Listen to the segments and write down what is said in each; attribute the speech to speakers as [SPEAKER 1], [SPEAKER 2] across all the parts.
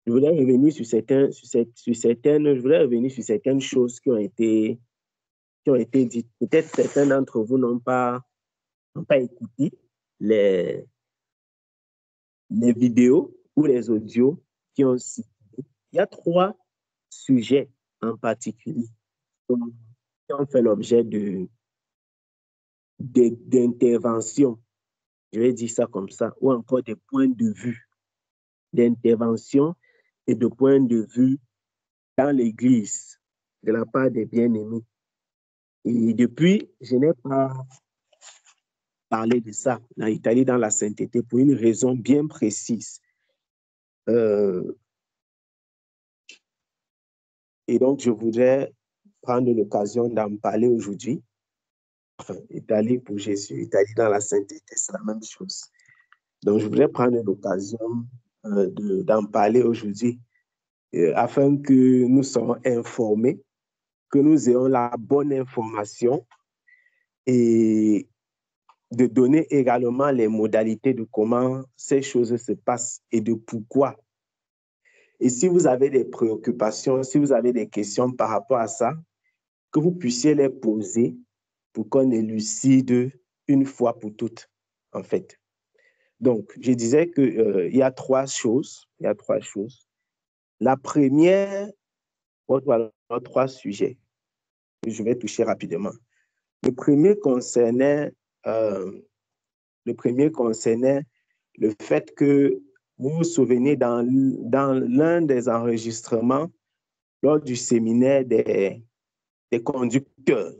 [SPEAKER 1] je voudrais revenir sur je voudrais revenir sur certaines choses qui ont été dites. Peut-être certains d'entre vous n'ont pas écouté les, les vidéos ou les audios qui ont cité. Il y a trois sujets en particulier qui ont fait l'objet d'interventions, je vais dire ça comme ça, ou encore des points de vue d'intervention et de points de vue dans l'Église de la part des bien-aimés. Et depuis, je n'ai pas parlé de ça en Italie dans la sainteté pour une raison bien précise. Et donc, je voudrais prendre l'occasion d'en parler aujourd'hui. Enfin, Italie pour Jésus, Italie dans la sainteté, c'est la même chose. Donc, je voudrais prendre l'occasion d'en parler aujourd'hui afin que nous soyons informés, que nous ayons la bonne information et de donner également les modalités de comment ces choses se passent et de pourquoi. Et si vous avez des préoccupations, si vous avez des questions par rapport à ça, que vous puissiez les poser pour qu'on élucide une fois pour toutes, en fait. Donc, je disais qu'il y a trois choses. Il y a trois choses. La première, voilà, trois sujets que je vais toucher rapidement. Le premier concernait le fait que vous vous souvenez dans l'un des enregistrements lors du séminaire des conducteurs,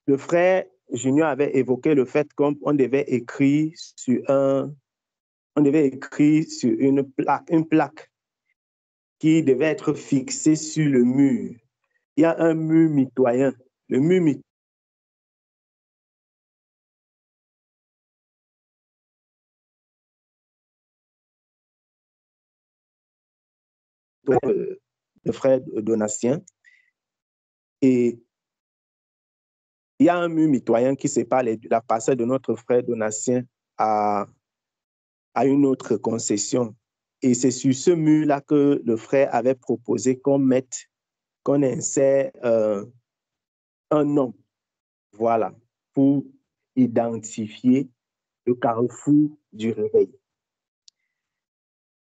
[SPEAKER 1] le frère Junior avait évoqué le fait qu'on devait écrire sur une plaque qui devait être fixée sur le mur. Il y a un mur mitoyen. Le mur mitoyen le frère Donatien. Et il y a un mur mitoyen qui sépare la parcelle de notre frère Donatien à une autre concession. Et c'est sur ce mur-là que le frère avait proposé qu'on insère un nom, voilà, pour identifier le carrefour du réveil.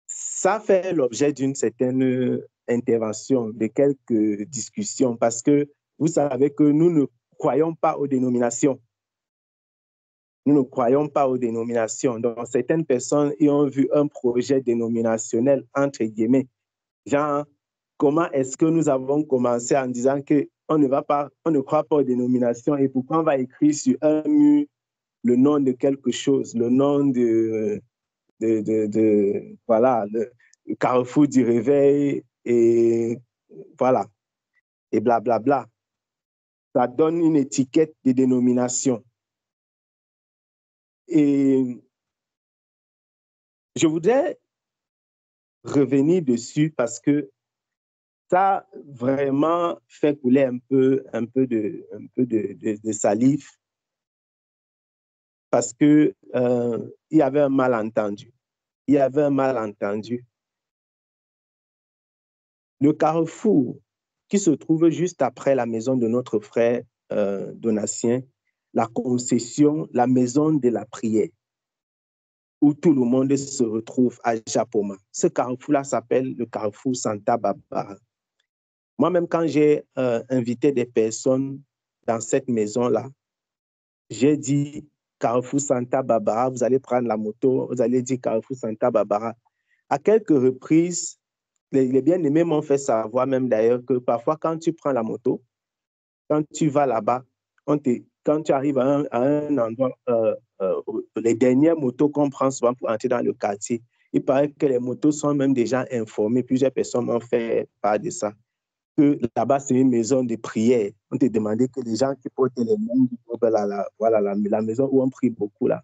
[SPEAKER 1] Ça fait l'objet d'une certaine intervention, de quelques discussions, parce que vous savez que nous ne croyons pas aux dénominations. Nous ne croyons pas aux dénominations. Donc, certaines personnes y ont vu un projet dénominationnel, entre guillemets. Genre, comment est-ce que nous avons commencé en disant qu'on ne croit pas aux dénominations et pourquoi on va écrire sur un mur le nom de quelque chose, le nom voilà, le carrefour du réveil et voilà, et blablabla. Ça donne une étiquette de dénomination. Et je voudrais revenir dessus parce que ça vraiment fait couler un peu de salive parce que il y avait un malentendu. Il y avait un malentendu. Le carrefour qui se trouve juste après la maison de notre frère Donatien, la concession, la maison de la prière, où tout le monde se retrouve à Japoma. Ce carrefour-là s'appelle le carrefour Santa Barbara. Moi-même, quand j'ai invité des personnes dans cette maison-là, j'ai dit Carrefour Santa Barbara, vous allez prendre la moto, vous allez dire Carrefour Santa Barbara. À quelques reprises, les bien-aimés m'ont fait savoir même d'ailleurs que parfois, quand tu prends la moto, quand tu vas là-bas, quand tu arrives à un endroit, les dernières motos qu'on prend souvent pour entrer dans le quartier, il paraît que les motos sont même déjà informées. Plusieurs personnes m'ont fait part de ça. Que là-bas, c'est une maison de prière. On te demandait que les gens qui portent les noms, voilà, la maison où on prie beaucoup là.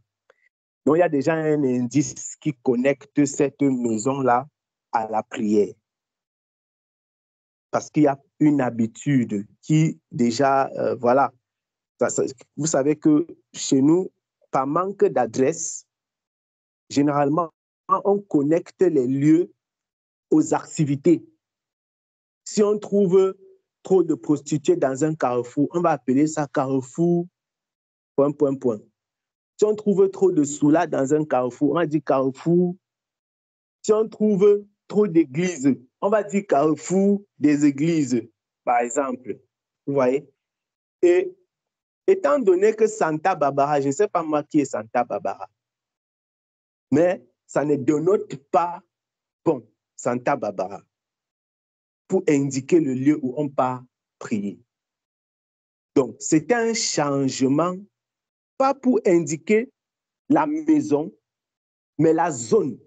[SPEAKER 1] Donc, il y a déjà un indice qui connecte cette maison-là à la prière. Parce qu'il y a une habitude qui déjà, voilà. Vous savez que chez nous, par manque d'adresse, généralement, on connecte les lieux aux activités. Si on trouve trop de prostituées dans un carrefour, on va appeler ça carrefour, ... Si on trouve trop de soulas dans un carrefour, on va dire carrefour. Si on trouve trop d'églises, on va dire carrefour des églises, par exemple. Vous voyez? Et étant donné que Santa Barbara, je ne sais pas moi qui est Santa Barbara, mais ça ne dénote pas bon Santa Barbara pour indiquer le lieu où on part prier. Donc, c'était un changement, pas pour indiquer la maison, mais la zone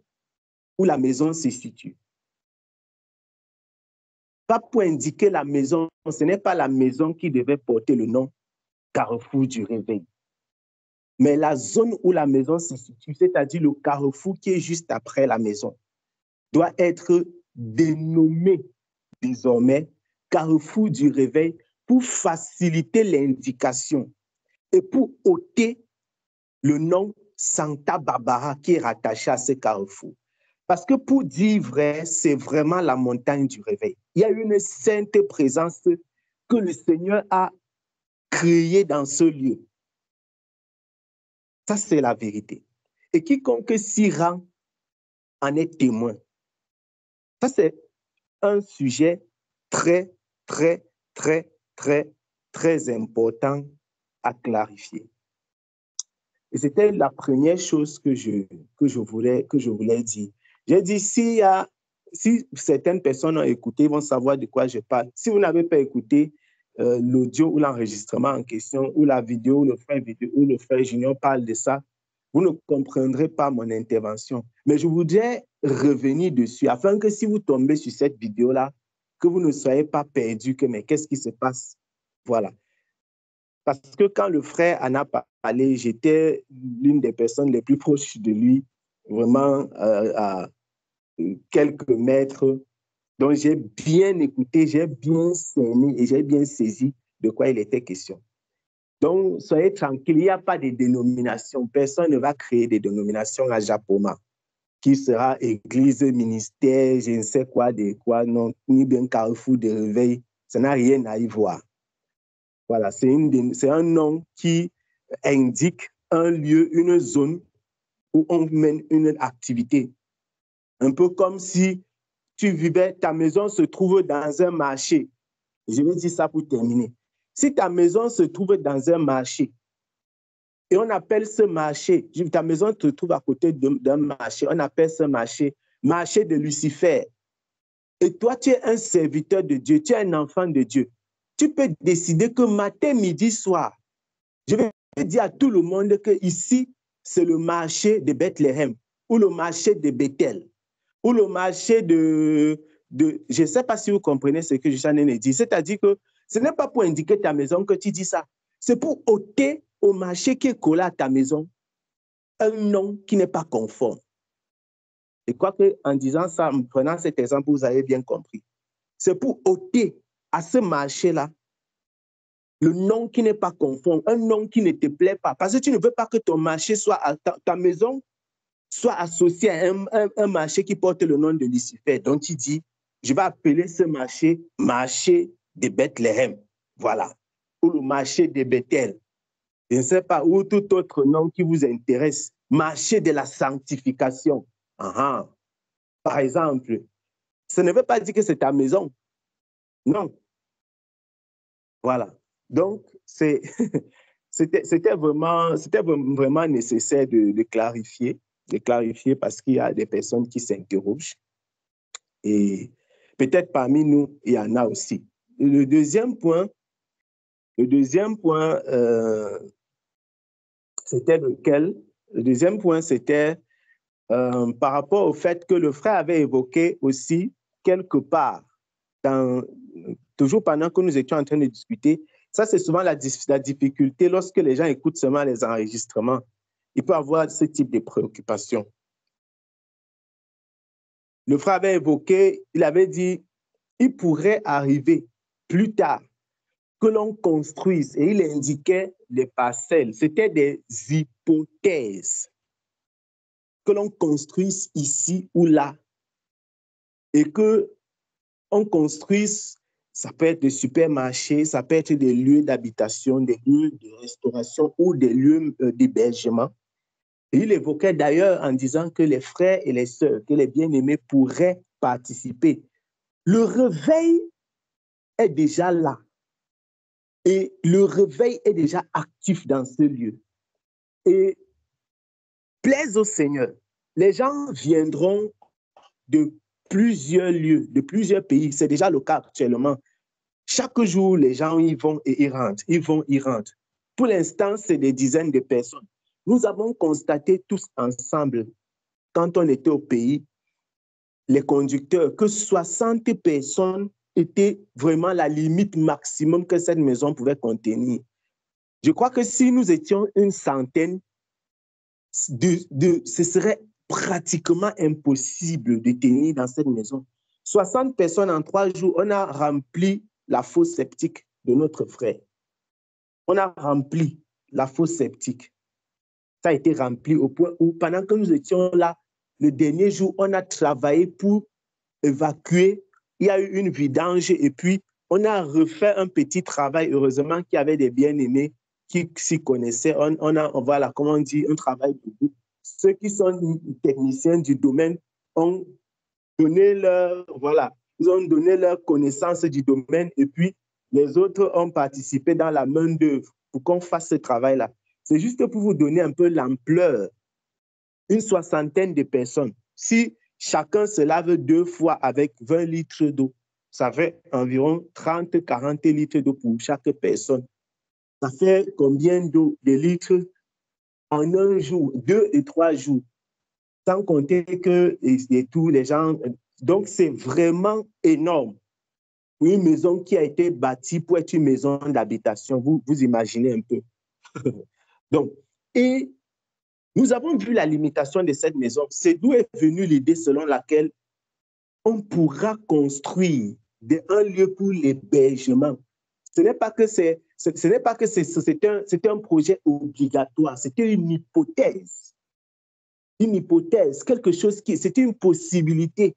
[SPEAKER 1] où la maison se situe. Pas pour indiquer la maison, ce n'est pas la maison qui devait porter le nom Carrefour du Réveil, mais la zone où la maison se situe, c'est-à-dire le carrefour qui est juste après la maison, doit être dénommé désormais Carrefour du Réveil pour faciliter l'indication et pour ôter le nom Santa Barbara qui est rattaché à ce carrefour. Parce que pour dire vrai, c'est vraiment la montagne du réveil. Il y a une sainte présence que le Seigneur a créée dans ce lieu. Ça, c'est la vérité. Et quiconque s'y rend en est témoin. Ça, c'est un sujet très, très, très, très, très important à clarifier. Et c'était la première chose que je voulais dire. J'ai dit, si certaines personnes ont écouté, ils vont savoir de quoi je parle. Si vous n'avez pas écouté l'audio ou l'enregistrement en question, ou la vidéo, ou le frère Junior parle de ça, vous ne comprendrez pas mon intervention. Mais je voudrais revenir dessus, afin que si vous tombez sur cette vidéo-là, que vous ne soyez pas perdu, que mais qu'est-ce qui se passe? Voilà. Parce que quand le frère en a parlé, j'étais l'une des personnes les plus proches de lui, vraiment à quelques mètres. Donc, j'ai bien écouté, j'ai bien cerné et j'ai bien saisi de quoi il était question. Donc, soyez tranquilles, il n'y a pas de dénomination. Personne ne va créer des dénominations à Japoma, qui sera église, ministère, je ne sais quoi, non, ni bien carrefour de réveil. Ça n'a rien à y voir. Voilà, c'est un nom qui indique un lieu, une zone où on mène une activité. Un peu comme si tu vivais, ta maison se trouve dans un marché. Je vais dire ça pour terminer. Si ta maison se trouve dans un marché et on appelle ce marché, ta maison se trouve à côté d'un marché, on appelle ce marché de Lucifer. Et toi, tu es un serviteur de Dieu, tu es un enfant de Dieu. Tu peux décider que matin, midi, soir, je vais dire à tout le monde que ici, c'est le marché de Bethléem, ou le marché de Bethel, ou le marché de je ne sais pas si vous comprenez ce que je suis en train de dire. C'est-à-dire que ce n'est pas pour indiquer ta maison que tu dis ça. C'est pour ôter au marché qui est collé à ta maison un nom qui n'est pas conforme. Et quoi qu'en disant ça, en prenant cet exemple, vous avez bien compris. C'est pour ôter à ce marché-là le nom qui n'est pas conforme, un nom qui ne te plaît pas. Parce que tu ne veux pas que ton marché soit, ta maison soit associée à un marché qui porte le nom de Lucifer. Donc tu dis, je vais appeler ce marché de Bethléem. Voilà. Ou le marché de Bethel. Je ne sais pas, ou tout autre nom qui vous intéresse. Marché de la sanctification. Aha. Par exemple, ça ne veut pas dire que c'est ta maison. Non. Voilà. Donc, c'était vraiment nécessaire de clarifier parce qu'il y a des personnes qui s'interrogent. Et peut-être parmi nous, il y en a aussi. Le deuxième point, c'était lequel? Le deuxième point, c'était par rapport au fait que le frère avait évoqué aussi quelque part, toujours pendant que nous étions en train de discuter, ça c'est souvent la difficulté lorsque les gens écoutent seulement les enregistrements. Il peut avoir ce type de préoccupation. Le frère avait évoqué, il avait dit, il pourrait arriver plus tard que l'on construise, et il indiquait les parcelles. C'était des hypothèses. que l'on construise ici ou là et que on construise, ça peut être des supermarchés, ça peut être des lieux d'habitation, des lieux de restauration ou des lieux d'hébergement. Et il évoquait d'ailleurs en disant que les frères et les sœurs, que les bien-aimés pourraient participer. Le réveil est déjà là et le réveil est déjà actif dans ce lieu. Et plaise au Seigneur, les gens viendront de plusieurs lieux, de plusieurs pays. C'est déjà le cas actuellement. Chaque jour, les gens y vont et y rentrent, y vont, y rentrent. Pour l'instant, c'est des dizaines de personnes. Nous avons constaté tous ensemble, quand on était au pays, les conducteurs, que 60 personnes étaient vraiment la limite maximum que cette maison pouvait contenir. Je crois que si nous étions une centaine, ce serait pratiquement impossible de tenir dans cette maison. 60 personnes en 3 jours, on a rempli la fosse septique de notre frère. On a rempli la fosse septique. Ça a été rempli au point où, pendant que nous étions là, le dernier jour, on a travaillé pour évacuer. Il y a eu une vidange et puis on a refait un petit travail. Heureusement qu'il y avait des bien-aimés qui s'y connaissaient. Voilà, comment on dit, un travail de groupe. Ceux qui sont techniciens du domaine ont donné ils ont donné leur connaissance du domaine et puis les autres ont participé dans la main d'œuvre pour qu'on fasse ce travail-là. C'est juste pour vous donner un peu l'ampleur. Une soixantaine de personnes. Si chacun se lave 2 fois avec 20 litres d'eau, ça fait environ 30-40 litres d'eau pour chaque personne. Ça fait combien d'eau, de litres en un jour, 2 et 3 jours, sans compter que et tous les gens. Donc, c'est vraiment énorme. Une maison qui a été bâtie pour être une maison d'habitation, vous imaginez un peu. Donc, et nous avons vu la limitation de cette maison. C'est d'où est venue l'idée selon laquelle on pourra construire un lieu pour l'hébergement. Ce n'est pas que c'est un projet obligatoire, c'était une hypothèse. Une hypothèse, quelque chose c'était une possibilité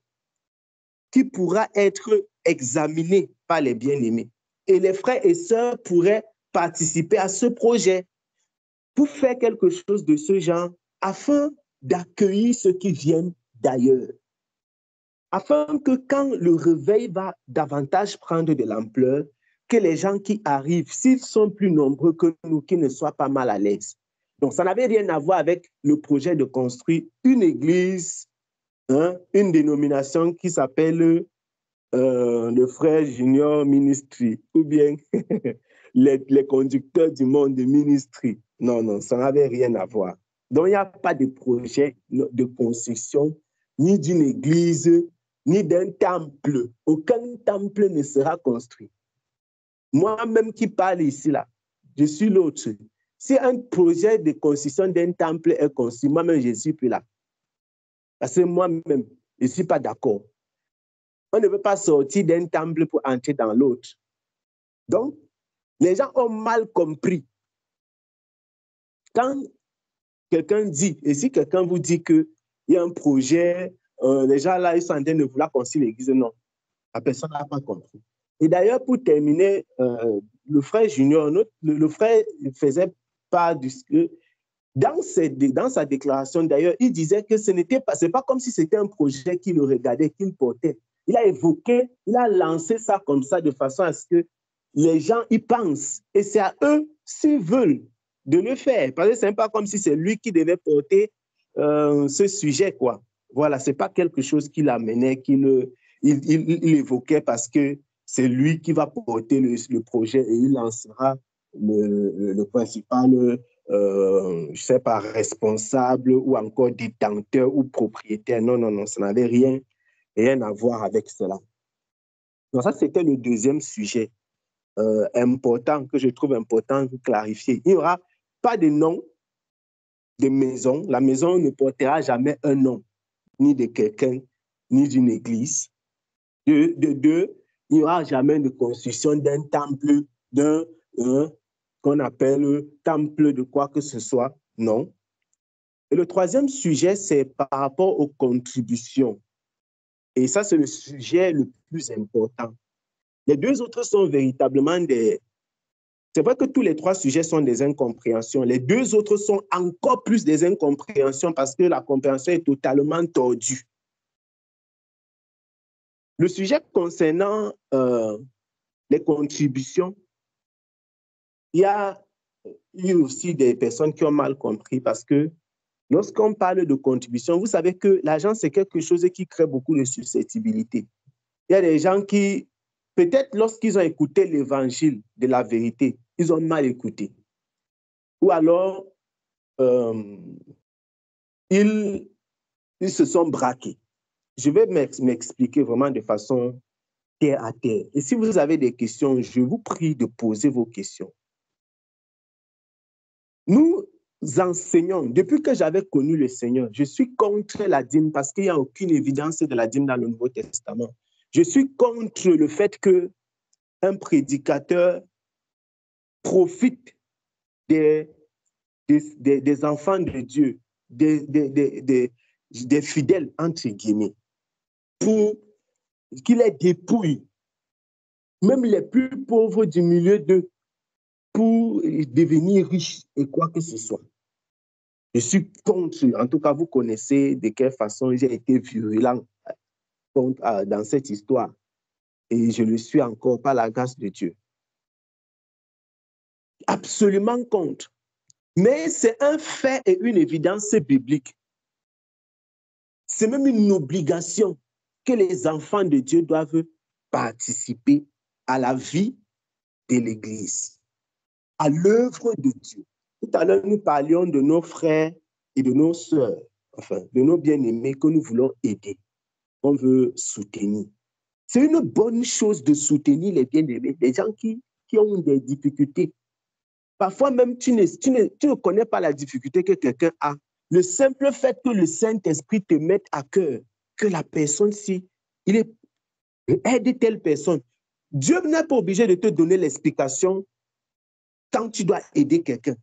[SPEAKER 1] qui pourra être examinée par les bien-aimés. Et les frères et sœurs pourraient participer à ce projet pour faire quelque chose de ce genre afin d'accueillir ceux qui viennent d'ailleurs. Afin que quand le réveil va davantage prendre de l'ampleur, que les gens qui arrivent, s'ils sont plus nombreux que nous, qu'ils ne soient pas mal à l'aise. Donc, ça n'avait rien à voir avec le projet de construire une église, une dénomination qui s'appelle le Frère Junior Ministry ou bien les conducteurs du monde de ministry. Non, non, ça n'avait rien à voir. Donc, il n'y a pas de projet de construction ni d'une église, ni d'un temple. Aucun temple ne sera construit. Moi-même qui parle ici, là, je suis l'autre. Si un projet de construction d'un temple est construit, moi-même, je ne suis plus là. Parce que moi-même, je ne suis pas d'accord. On ne peut pas sortir d'un temple pour entrer dans l'autre. Donc, les gens ont mal compris. Quand quelqu'un dit, et si quelqu'un vous dit qu'il y a un projet, les gens là, ils sont en train de vouloir construire l'église, non. La personne n'a pas compris. Et d'ailleurs, pour terminer, le frère Junior, le frère faisait part du... Dans sa déclaration, d'ailleurs, il disait que ce n'est pas comme si c'était un projet qui le regardait, qu'il portait. Il a évoqué, il a lancé ça comme ça de façon à ce que les gens y pensent. Et c'est à eux, s'ils veulent, de le faire. Parce que ce n'est pas comme si c'est lui qui devait porter ce sujet, quoi. Voilà, ce n'est pas quelque chose qu'il amenait, il évoquait parce que c'est lui qui va porter le projet et il lancera le principal, je ne sais pas, responsable ou encore détenteur ou propriétaire. Non, non, non, ça n'avait rien à voir avec cela. Donc ça, c'était le deuxième sujet important que je trouve important de clarifier. Il n'y aura pas de nom de maison. La maison ne portera jamais un nom, ni de quelqu'un, ni d'une église. De deux, il n'y aura jamais de construction d'un temple, qu'on appelle temple de quoi que ce soit. Non. Et le troisième sujet, c'est par rapport aux contributions. Et ça, c'est le sujet le plus important. Les deux autres sont véritablement des... C'est vrai que tous les trois sujets sont des incompréhensions. Les deux autres sont encore plus des incompréhensions parce que la compréhension est totalement tordue. Le sujet concernant les contributions, il y a eu aussi des personnes qui ont mal compris parce que lorsqu'on parle de contribution, vous savez que l'argent, c'est quelque chose qui crée beaucoup de susceptibilité. Il y a des gens qui, peut-être lorsqu'ils ont écouté l'évangile de la vérité, ils ont mal écouté. Ou alors, ils se sont braqués. Je vais m'expliquer vraiment de façon terre à terre. Et si vous avez des questions, je vous prie de poser vos questions. Nous enseignons, depuis que j'avais connu le Seigneur, je suis contre la dîme parce qu'il n'y a aucune évidence de la dîme dans le Nouveau Testament. Je suis contre le fait qu'un prédicateur profite des enfants de Dieu, des fidèles, entre guillemets, pour qu'il les dépouille, même les plus pauvres du milieu d'eux, pour devenir riches et quoi que ce soit. Je suis contre, en tout cas, vous connaissez de quelle façon j'ai été virulent dans cette histoire. Et je le suis encore par la grâce de Dieu. Absolument contre. Mais c'est un fait et une évidence biblique. C'est même une obligation que les enfants de Dieu doivent participer à la vie de l'Église, à l'œuvre de Dieu. Tout à l'heure, nous parlions de nos frères et de nos sœurs, enfin, de nos bien-aimés que nous voulons aider, qu'on veut soutenir. C'est une bonne chose de soutenir les bien-aimés, les gens qui ont des difficultés. Parfois même, tu ne connais pas la difficulté que quelqu'un a. Le simple fait que le Saint-Esprit te mette à cœur que la personne-ci, aide telle personne. Dieu n'est pas obligé de te donner l'explication quand tu dois aider quelqu'un.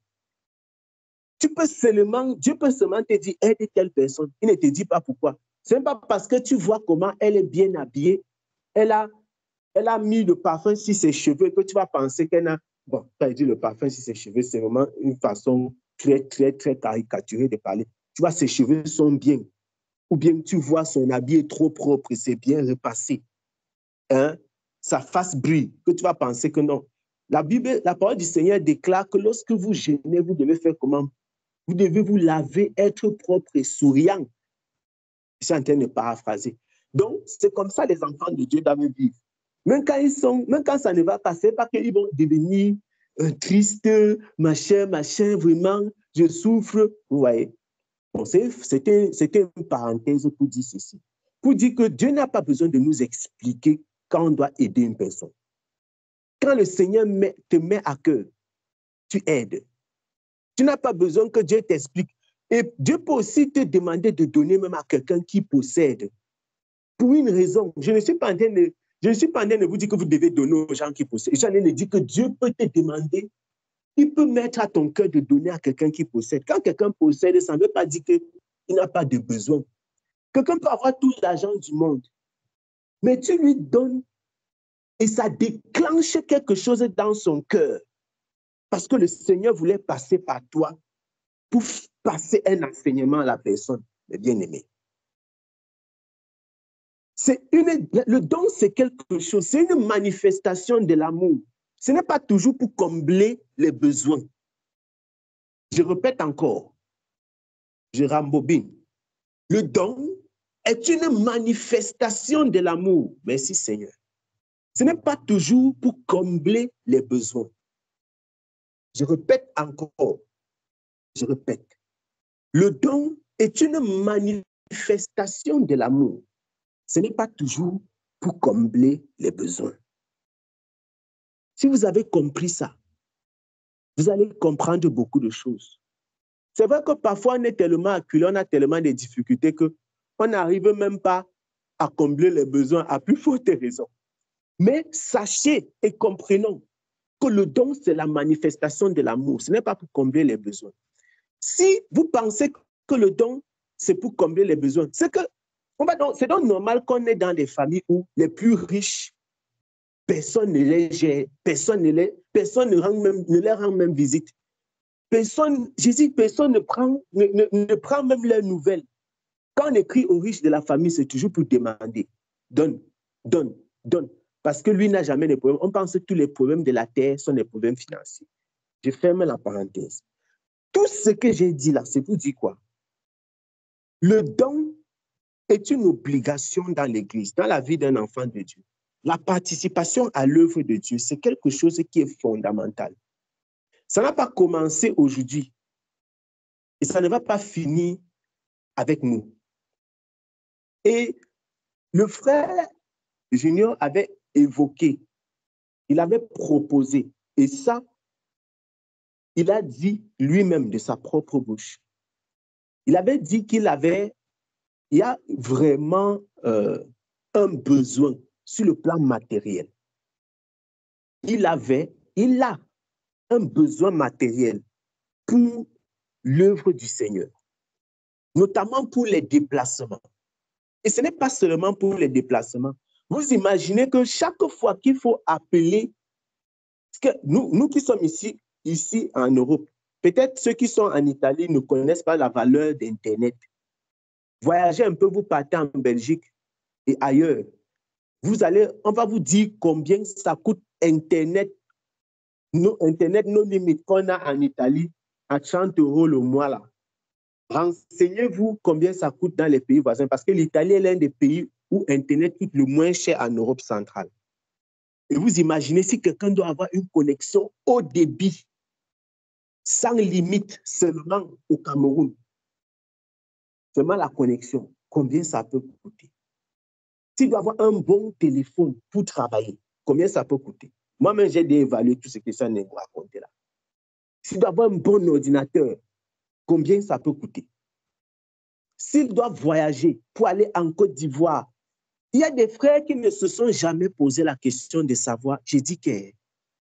[SPEAKER 1] Dieu peut seulement te dire aide telle personne. Il ne te dit pas pourquoi. Ce n'est pas parce que tu vois comment elle est bien habillée, elle a mis le parfum sur ses cheveux que tu vas penser qu'elle a... Bon, quand je dis le parfum sur ses cheveux, c'est vraiment une façon très, très, très caricaturée de parler. Tu vois, ses cheveux sont bien. Ou bien tu vois son habit est trop propre et c'est bien repassé. Hein? Sa face brille, que tu vas penser que non. La parole du Seigneur déclare que lorsque vous jeûnez, vous devez faire comment? Vous devez vous laver, être propre et souriant. Je suis en train de paraphraser. Donc, c'est comme ça les enfants de Dieu doivent vivre. Même quand ça ne va pas, c'est pas qu'ils vont devenir tristes, machin, vraiment, je souffre. Vous voyez? Bon, c'était une parenthèse pour dire ceci. Pour dire que Dieu n'a pas besoin de nous expliquer quand on doit aider une personne. Quand le Seigneur te met à cœur, tu aides. Tu n'as pas besoin que Dieu t'explique. Et Dieu peut aussi te demander de donner même à quelqu'un qui possède. Pour une raison. Je ne suis pas en train de vous dire que vous devez donner aux gens qui possèdent. Je suis en train de dire que Dieu peut te demander, il peut mettre à ton cœur de donner à quelqu'un qui possède. Quand quelqu'un possède, ça ne veut pas dire qu'il n'a pas de besoin. Quelqu'un peut avoir tout l'argent du monde, mais tu lui donnes et ça déclenche quelque chose dans son cœur. Parce que le Seigneur voulait passer par toi pour passer un enseignement à la personne, le bien-aimé. Le don, c'est quelque chose, c'est une manifestation de l'amour. Ce n'est pas toujours pour combler les besoins. Je répète encore, je rembobine. Le don est une manifestation de l'amour. Merci Seigneur. Ce n'est pas toujours pour combler les besoins. Je répète encore, je répète. Le don est une manifestation de l'amour. Ce n'est pas toujours pour combler les besoins. Si vous avez compris ça, vous allez comprendre beaucoup de choses. C'est vrai que parfois on est tellement acculé, on a tellement de difficultés qu'on n'arrive même pas à combler les besoins à plus forte raison. Mais sachez et comprenons que le don, c'est la manifestation de l'amour. Ce n'est pas pour combler les besoins. Si vous pensez que le don, c'est pour combler les besoins. C'est donc normal qu'on est dans des familles où les plus riches, personne ne les gère, personne ne leur rend même visite. Personne ne prend même leurs nouvelles. Quand on écrit aux riches de la famille, c'est toujours pour demander. Donne, donne, donne. Parce que lui n'a jamais de problèmes. On pense que tous les problèmes de la terre sont des problèmes financiers. Je ferme la parenthèse. Tout ce que j'ai dit là, c'est pour dire quoi? Le don est une obligation dans l'Église, dans la vie d'un enfant de Dieu. La participation à l'œuvre de Dieu, c'est quelque chose qui est fondamental. Ça n'a pas commencé aujourd'hui et ça ne va pas finir avec nous. Et le frère Junior avait évoqué, il avait proposé, et ça, il a dit lui-même de sa propre bouche. Il avait dit il y a vraiment un besoin sur le plan matériel. Il a un besoin matériel pour l'œuvre du Seigneur, notamment pour les déplacements. Et ce n'est pas seulement pour les déplacements. Vous imaginez que chaque fois qu'il faut appeler, parce que nous qui sommes ici en Europe, peut-être ceux qui sont en Italie ne connaissent pas la valeur d'Internet. Voyagez un peu, vous partez en Belgique et ailleurs. On va vous dire combien ça coûte Internet non limite qu'on a en Italie à 30 € le mois là. Renseignez-vous combien ça coûte dans les pays voisins parce que l'Italie est l'un des pays où Internet coûte le moins cher en Europe centrale. Et vous imaginez si quelqu'un doit avoir une connexion haut débit, sans limite, seulement au Cameroun. Seulement la connexion, combien ça peut coûter? S'il doit avoir un bon téléphone pour travailler, combien ça peut coûter? Moi-même, j'ai évalué tout ce que ça nous raconte là. S'il doit avoir un bon ordinateur, combien ça peut coûter? S'il doit voyager pour aller en Côte d'Ivoire, il y a des frères qui ne se sont jamais posé la question de savoir. J'ai dit que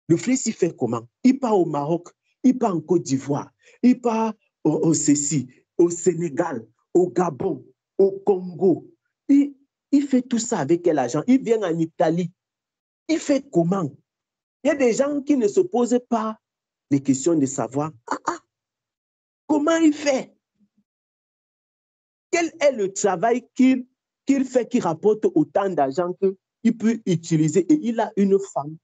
[SPEAKER 1] le frère s'y fait comment? Il part au Maroc, il part en Côte d'Ivoire, il part au Sénégal, au Gabon, au Congo. Il fait tout ça avec quel argent? Il vient en Italie. Il fait comment? Il y a des gens qui ne se posent pas les questions de savoir comment il fait? Quel est le travail qu'il fait qui rapporte autant d'argent qu'il peut utiliser? Et il a une femme,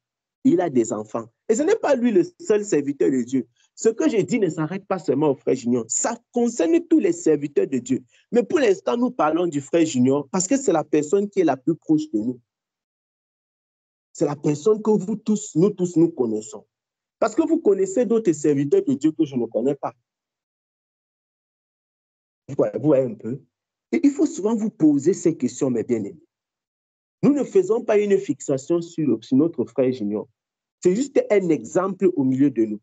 [SPEAKER 1] il a des enfants. Et ce n'est pas lui le seul serviteur de Dieu. Ce que je dis ne s'arrête pas seulement au frère Junior. Ça concerne tous les serviteurs de Dieu. Mais pour l'instant, nous parlons du frère Junior parce que c'est la personne qui est la plus proche de nous. C'est la personne que nous tous, nous connaissons. Parce que vous connaissez d'autres serviteurs de Dieu que je ne connais pas. Vous voyez un peu. Et il faut souvent vous poser ces questions, mes bien-aimés. Nous ne faisons pas une fixation sur notre frère Junior. C'est juste un exemple au milieu de nous.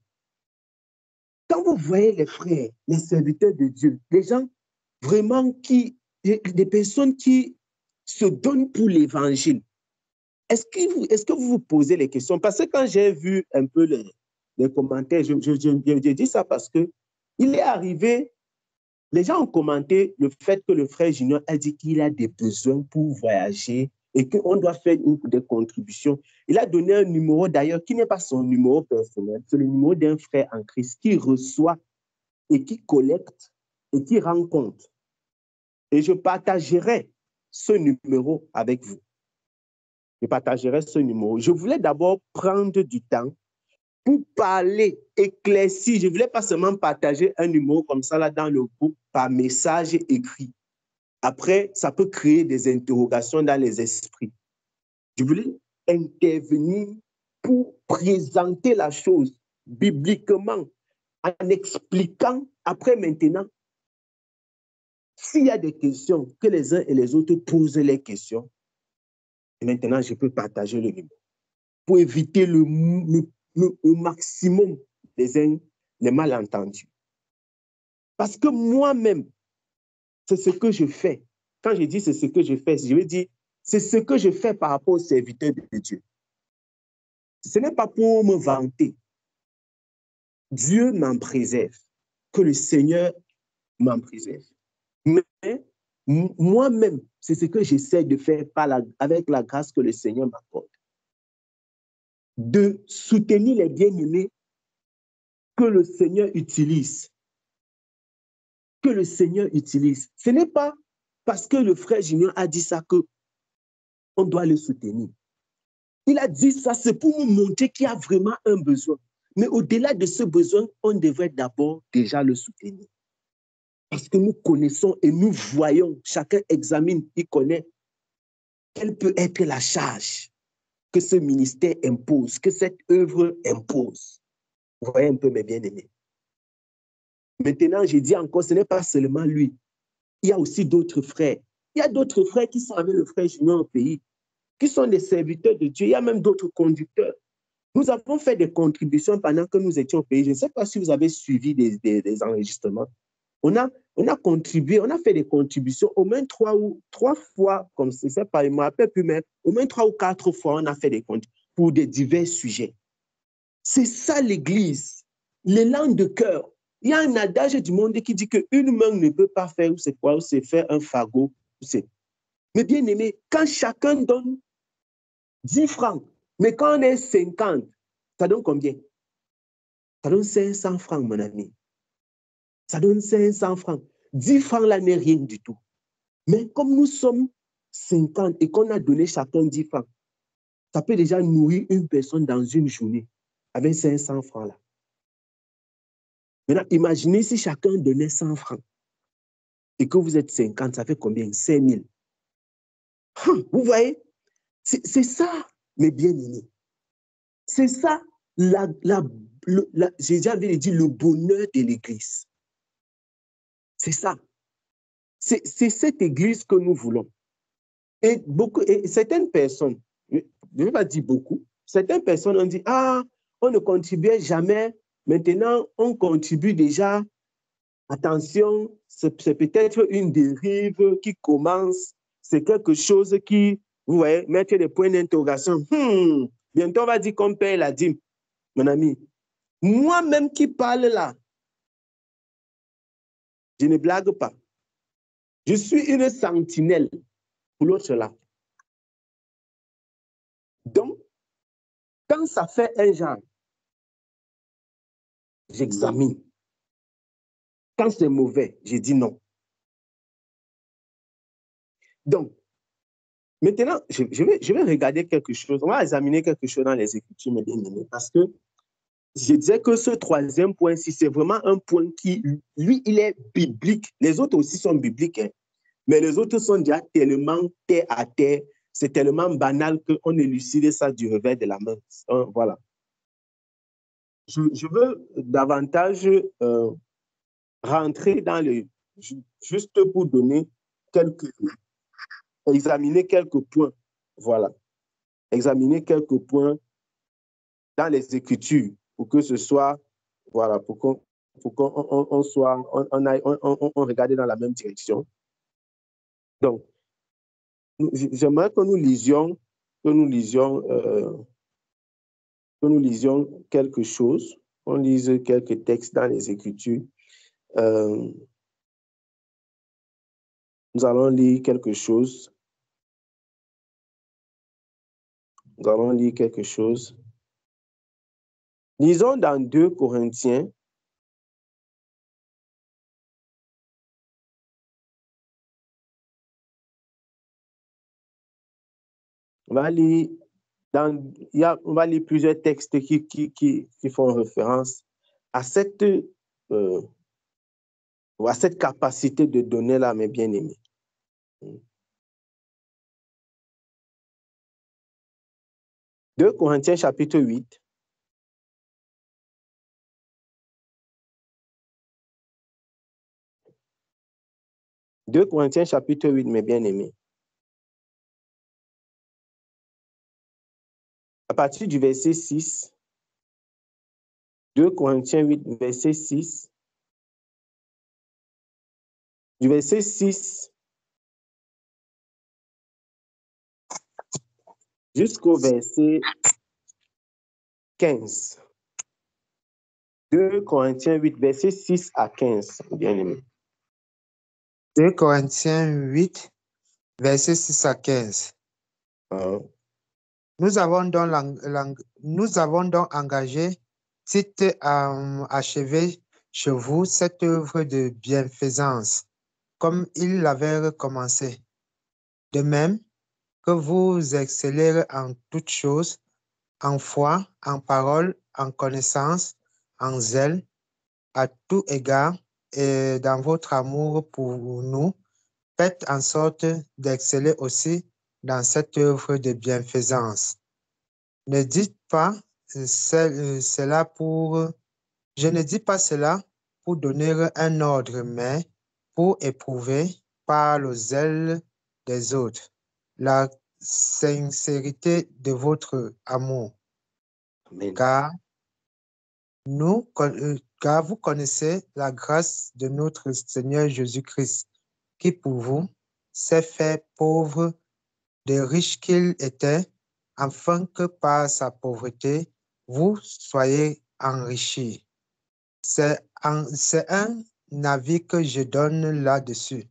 [SPEAKER 1] Quand vous voyez les frères, les serviteurs de Dieu, les gens vraiment des personnes qui se donnent pour l'évangile, est-ce que vous vous posez les questions? Parce que quand j'ai vu un peu les commentaires, je dis ça parce que il est arrivé. Les gens ont commenté le fait que le frère Junior a dit qu'il a des besoins pour voyager et qu'on doit faire des contributions. Il a donné un numéro d'ailleurs qui n'est pas son numéro personnel, c'est le numéro d'un frère en Christ qui reçoit et qui collecte et qui rend compte. Et je partagerai ce numéro avec vous. Je partagerai ce numéro. Je voulais d'abord prendre du temps pour parler, éclaircir. Je ne voulais pas seulement partager un numéro comme ça là dans le groupe par message écrit. Après, ça peut créer des interrogations dans les esprits. Je voulais intervenir pour présenter la chose bibliquement en expliquant. Après, maintenant, s'il y a des questions, que les uns et les autres posent les questions. Et maintenant, je peux partager le numéro pour éviter le maximum les malentendus. Parce que moi-même, c'est ce que je fais. Quand je dis c'est ce que je fais, je veux dire, c'est ce que je fais par rapport aux serviteurs de Dieu. Ce n'est pas pour me vanter. Dieu m'en préserve. Que le Seigneur m'emprisonne. Mais moi-même, c'est ce que j'essaie de faire avec la grâce que le Seigneur m'apporte. De soutenir les bien-aimés que le Seigneur utilise. Que le Seigneur utilise. Ce n'est pas parce que le frère Junior a dit ça qu'on doit le soutenir. Il a dit ça, c'est pour nous montrer qu'il y a vraiment un besoin. Mais au-delà de ce besoin, on devrait d'abord déjà le soutenir. Parce que nous connaissons et nous voyons, chacun examine, il connaît quelle peut être la charge que ce ministère impose, que cette œuvre impose. Vous voyez un peu mes bien-aimés. Maintenant, je dis encore, ce n'est pas seulement lui. Il y a aussi d'autres frères. Il y a d'autres frères qui sont avec le frère Junior au pays, qui sont des serviteurs de Dieu. Il y a même d'autres conducteurs. Nous avons fait des contributions pendant que nous étions au pays. Je ne sais pas si vous avez suivi des enregistrements. On a contribué, on a fait des contributions au moins trois fois, comme je ne sais pas, je ne me rappelle plus, mais au moins 3 ou 4 fois, on a fait des contributions pour des divers sujets. C'est ça l'Église, l'élan de cœur. Il y a un adage du monde qui dit qu'une main ne peut pas faire, ou c'est quoi, ou c'est faire un fagot. Mais bien aimé, quand chacun donne 10 francs, mais quand on est 50, ça donne combien? Ça donne 500 francs, mon ami. Ça donne 500 francs. 10 francs là n'est rien du tout. Mais comme nous sommes 50 et qu'on a donné chacun 10 francs, ça peut déjà nourrir une personne dans une journée avec 500 francs là. Maintenant, imaginez si chacun donnait 100 francs et que vous êtes 50, ça fait combien? 5 000. Vous voyez? C'est ça, mes bien-aimés. C'est ça, j'ai déjà dit, le bonheur de l'Église. C'est ça. C'est cette Église que nous voulons. Et certaines personnes, je ne vais pas dire beaucoup, certaines personnes ont dit, on ne contribuait jamais, maintenant on contribue déjà. Attention, c'est peut-être une dérive qui commence, c'est quelque chose qui, vous voyez, mettre des points d'interrogation. Bientôt on va dire qu'on paye la dîme, mon ami. Moi-même qui parle là, je ne blague pas. Je suis une sentinelle pour l'autre là. Donc, quand ça fait un genre, j'examine. Quand c'est mauvais, je dis non. Donc, maintenant, je vais regarder quelque chose. On va examiner quelque chose dans les Écritures, mes bien-aimés, parce que je disais que ce troisième point, si c'est vraiment un point qui, lui, il est biblique. Les autres aussi sont bibliques, hein, mais les autres sont déjà tellement terre à terre, c'est tellement banal qu'on élucide ça du revers de la main. Voilà. Je veux davantage rentrer dans le... Juste pour donner examiner quelques points. Voilà. Examiner quelques points dans les Écritures pour que ce soit... Voilà, pour qu'on soit... On regarde dans la même direction. Donc, j'aimerais que nous lisions quelque chose. On lise quelques textes dans les Écritures. Nous allons lire quelque chose. Nous allons lire quelque chose. Lisons dans 2 Corinthiens. On va lire plusieurs textes qui font référence à cette capacité de donner là, mes bien-aimés. « 2 Corinthiens chapitre 8. « 2 Corinthiens chapitre 8, mes bien-aimés. À partir du verset 6, 2 Corinthiens 8, verset 6, du verset 6 jusqu'au verset 15. 2 Corinthiens 8, verset 6 à 15, bien-aimés.
[SPEAKER 2] 2 Corinthiens 8, versets 6 à 15.
[SPEAKER 1] Hein?
[SPEAKER 2] Nous avons donc engagé Tite à achever chez vous cette œuvre de bienfaisance, comme il l'avait commencé. De même que vous excellez en toutes choses, en foi, en parole, en connaissance, en zèle, à tout égard, et dans votre amour pour nous, faites en sorte d'exceller aussi dans cette œuvre de bienfaisance. Ne dites pas cela pour... Je ne dis pas cela pour donner un ordre, mais pour éprouver par le zèle des autres la sincérité de votre amour.
[SPEAKER 1] Amen.
[SPEAKER 2] Car vous connaissez la grâce de notre Seigneur Jésus-Christ, qui pour vous s'est fait pauvre, de riche qu'il était, afin que par sa pauvreté, vous soyez enrichis. C'est un avis que je donne là-dessus,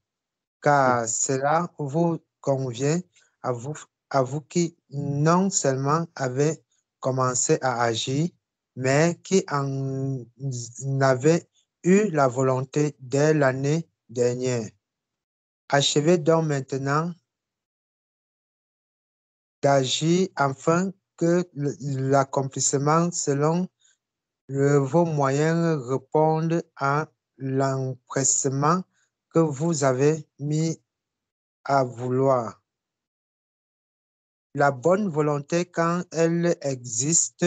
[SPEAKER 2] car cela vous convient à vous qui non seulement avez commencé à agir, mais qui en avez eu la volonté dès l'année dernière. Achevez donc maintenant d'agir afin que l'accomplissement selon vos moyens réponde à l'empressement que vous avez mis à vouloir. La bonne volonté, quand elle existe,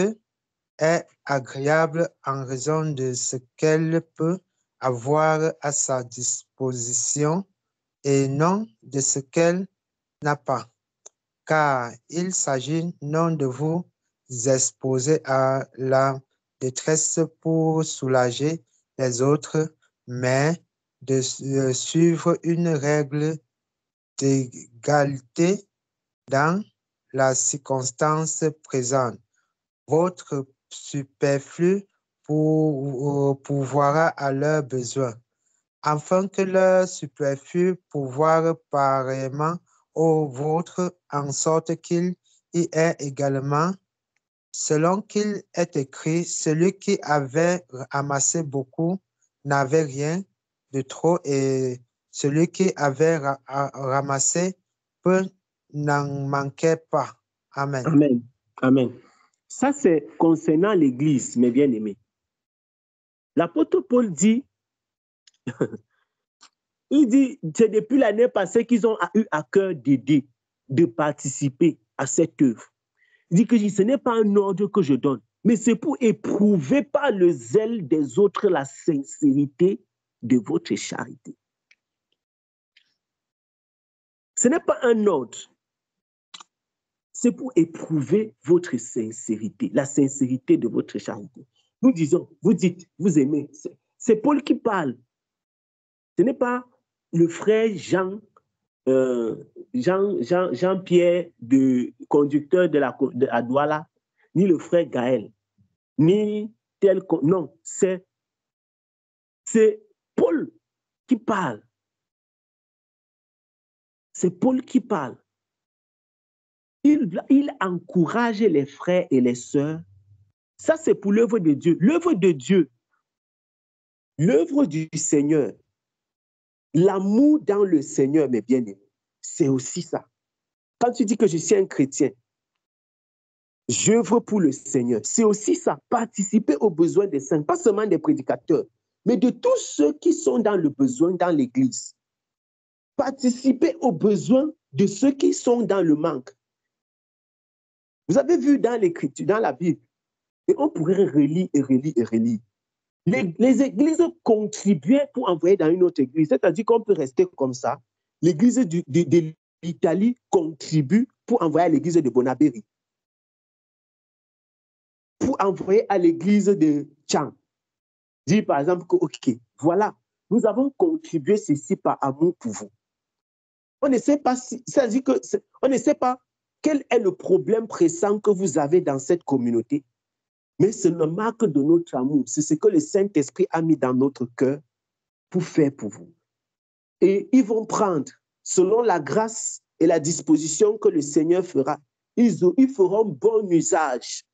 [SPEAKER 2] est agréable en raison de ce qu'elle peut avoir à sa disposition et non de ce qu'elle n'a pas, car il s'agit non de vous exposer à la détresse pour soulager les autres, mais de suivre une règle d'égalité dans la circonstance présente. Votre superflu pourvoira à leurs besoins, afin que leur superflu pourvoie pareillement au vôtre, en sorte qu'il y ait également, selon qu'il est écrit, celui qui avait amassé beaucoup n'avait rien de trop, et celui qui avait ramassé peu n'en manquait pas. Amen.
[SPEAKER 1] Amen. Amen. Ça, c'est concernant l'Église, mes bien-aimés. L'apôtre Paul dit, il dit, c'est depuis l'année passée qu'ils ont eu à cœur d'aider, de participer à cette œuvre. Il dit que ce n'est pas un ordre que je donne, mais c'est pour éprouver par le zèle des autres la sincérité de votre charité. Ce n'est pas un ordre, c'est pour éprouver votre sincérité, la sincérité de votre charité. Nous disons, vous dites, vous aimez, c'est Paul qui parle. Ce n'est pas le frère Jean-Pierre, conducteur de Douala, ni le frère Gaël, ni tel... Non, c'est Paul qui parle. C'est Paul qui parle. Il encourage les frères et les sœurs. Ça, c'est pour l'œuvre de Dieu. L'œuvre de Dieu, l'œuvre du Seigneur, l'amour dans le Seigneur, mes bien-aimés, c'est aussi ça. Quand tu dis que je suis un chrétien, j'œuvre pour le Seigneur, c'est aussi ça, participer aux besoins des saints, pas seulement des prédicateurs, mais de tous ceux qui sont dans le besoin dans l'Église. Participer aux besoins de ceux qui sont dans le manque. Vous avez vu dans l'Écriture, dans la Bible, et on pourrait relire et relire et relire. Les églises contribuaient pour envoyer dans une autre église, c'est-à-dire qu'on peut rester comme ça. L'église de l'Italie contribue pour envoyer à l'église de Bonabéry, pour envoyer à l'église de Tchang. Dire par exemple que, OK, voilà, nous avons contribué ceci par amour pour vous. On ne sait pas c'est-à-dire que on ne sait pas quel est le problème pressant que vous avez dans cette communauté, mais c'est la marque de notre amour. C'est ce que le Saint-Esprit a mis dans notre cœur pour faire pour vous. Et ils vont prendre, selon la grâce et la disposition que le Seigneur fera, ils feront bon usage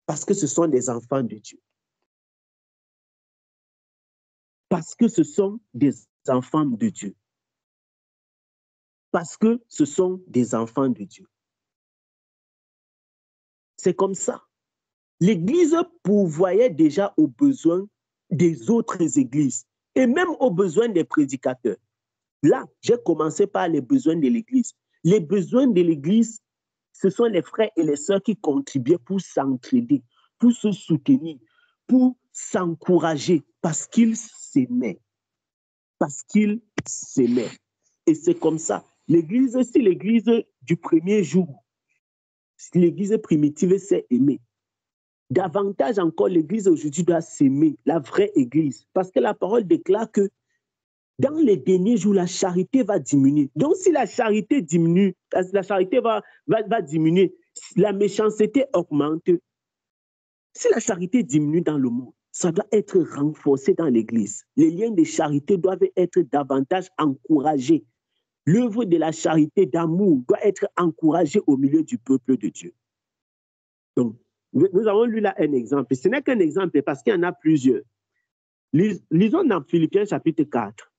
[SPEAKER 1] parce que ce sont des enfants de Dieu. Parce que ce sont des enfants de Dieu. Parce que ce sont des enfants de Dieu. C'est comme ça. L'Église pourvoyait déjà aux besoins des autres églises et même aux besoins des prédicateurs. Là, j'ai commencé par les besoins de l'Église. Les besoins de l'Église, ce sont les frères et les sœurs qui contribuaient pour s'entraider, pour se soutenir, pour s'encourager, parce qu'ils s'aimaient. Parce qu'ils s'aimaient. Et c'est comme ça. L'Église, c'est l'Église du premier jour. L'Église primitive s'est aimée. Davantage encore, l'Église aujourd'hui doit s'aimer, la vraie Église. Parce que la parole déclare que dans les derniers jours, la charité va diminuer. Donc, si la charité diminue, la charité va diminuer, la méchanceté augmente. Si la charité diminue dans le monde, ça doit être renforcé dans l'Église. Les liens de charité doivent être davantage encouragés. L'œuvre de la charité, d'amour, doit être encouragée au milieu du peuple de Dieu. Donc, nous avons lu là un exemple. Ce n'est qu'un exemple parce qu'il y en a plusieurs. Lisons dans Philippiens chapitre 4.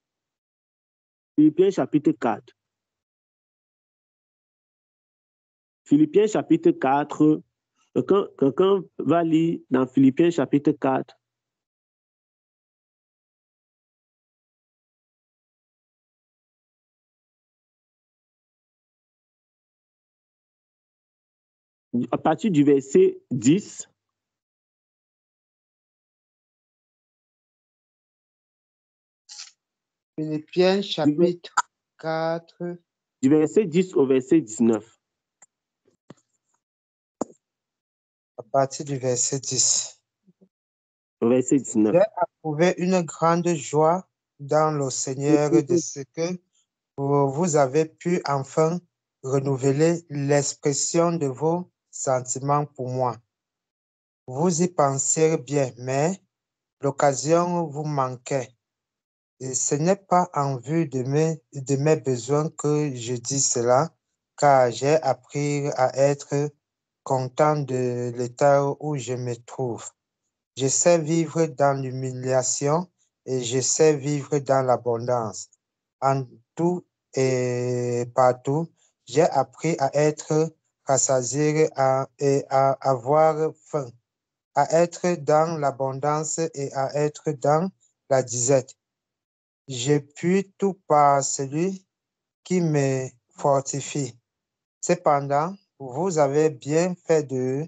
[SPEAKER 1] Philippiens chapitre 4. Philippiens chapitre 4. Quelqu'un va lire dans Philippiens chapitre 4. À partir du verset 10.
[SPEAKER 2] Philippiens chapitre 4.
[SPEAKER 1] Du verset 10 au verset 19.
[SPEAKER 2] À partir du verset 10.
[SPEAKER 1] Au verset 19.
[SPEAKER 2] J'ai éprouvé une grande joie dans le Seigneur de ce que vous avez pu enfin renouveler l'expression de vos sentiments pour moi. Vous y pensiez bien, mais l'occasion vous manquait. Et ce n'est pas en vue de mes besoins que je dis cela, car j'ai appris à être content de l'état où je me trouve. Je sais vivre dans l'humiliation et je sais vivre dans l'abondance. En tout et partout, j'ai appris à être rassasié et à avoir faim, à être dans l'abondance et à être dans la disette. Je puis tout par celui qui me fortifie. Cependant, vous avez bien fait de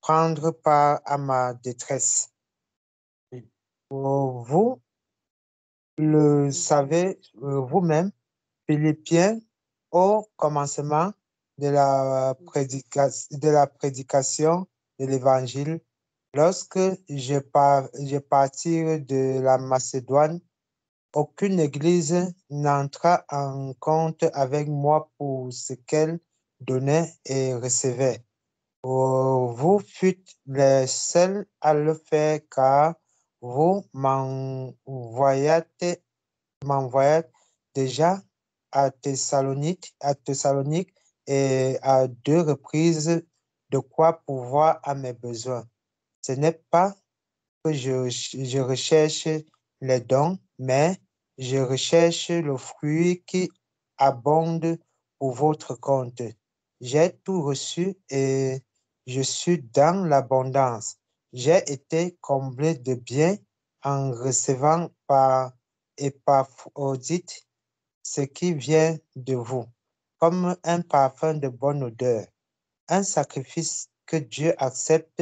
[SPEAKER 2] prendre part à ma détresse. Vous le savez vous-même, Philippiens, au commencement de la prédication de l'Évangile, lorsque je partis de la Macédoine, aucune église n'entra en compte avec moi pour ce qu'elle donnait et recevait. Vous fûtes les seuls à le faire car vous m'envoyâtes déjà à Thessalonique et à 2 reprises de quoi pourvoir à mes besoins. Ce n'est pas que je recherche les dons, mais je recherche le fruit qui abonde pour votre compte. J'ai tout reçu et je suis dans l'abondance. J'ai été comblé de biens en recevant par Épaphrodite ce qui vient de vous, comme un parfum de bonne odeur, un sacrifice que Dieu accepte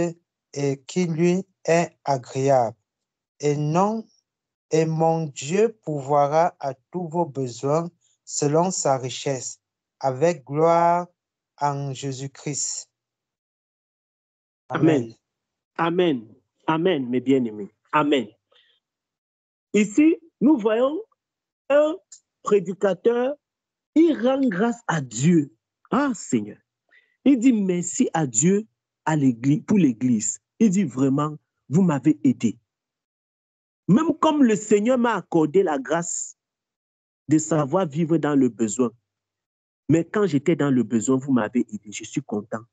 [SPEAKER 2] et qui lui est agréable. Et mon Dieu pourvoira à tous vos besoins selon sa richesse, avec gloire en Jésus-Christ.
[SPEAKER 1] Amen. Amen. Amen, mes bien-aimés. Amen. Ici, nous voyons un prédicateur, il rend grâce à Dieu. Ah, Seigneur. Il dit merci à Dieu pour l'Église. Il dit vraiment, vous m'avez aidé. Même comme le Seigneur m'a accordé la grâce de savoir vivre dans le besoin. Mais quand j'étais dans le besoin, vous m'avez aidé, je suis content.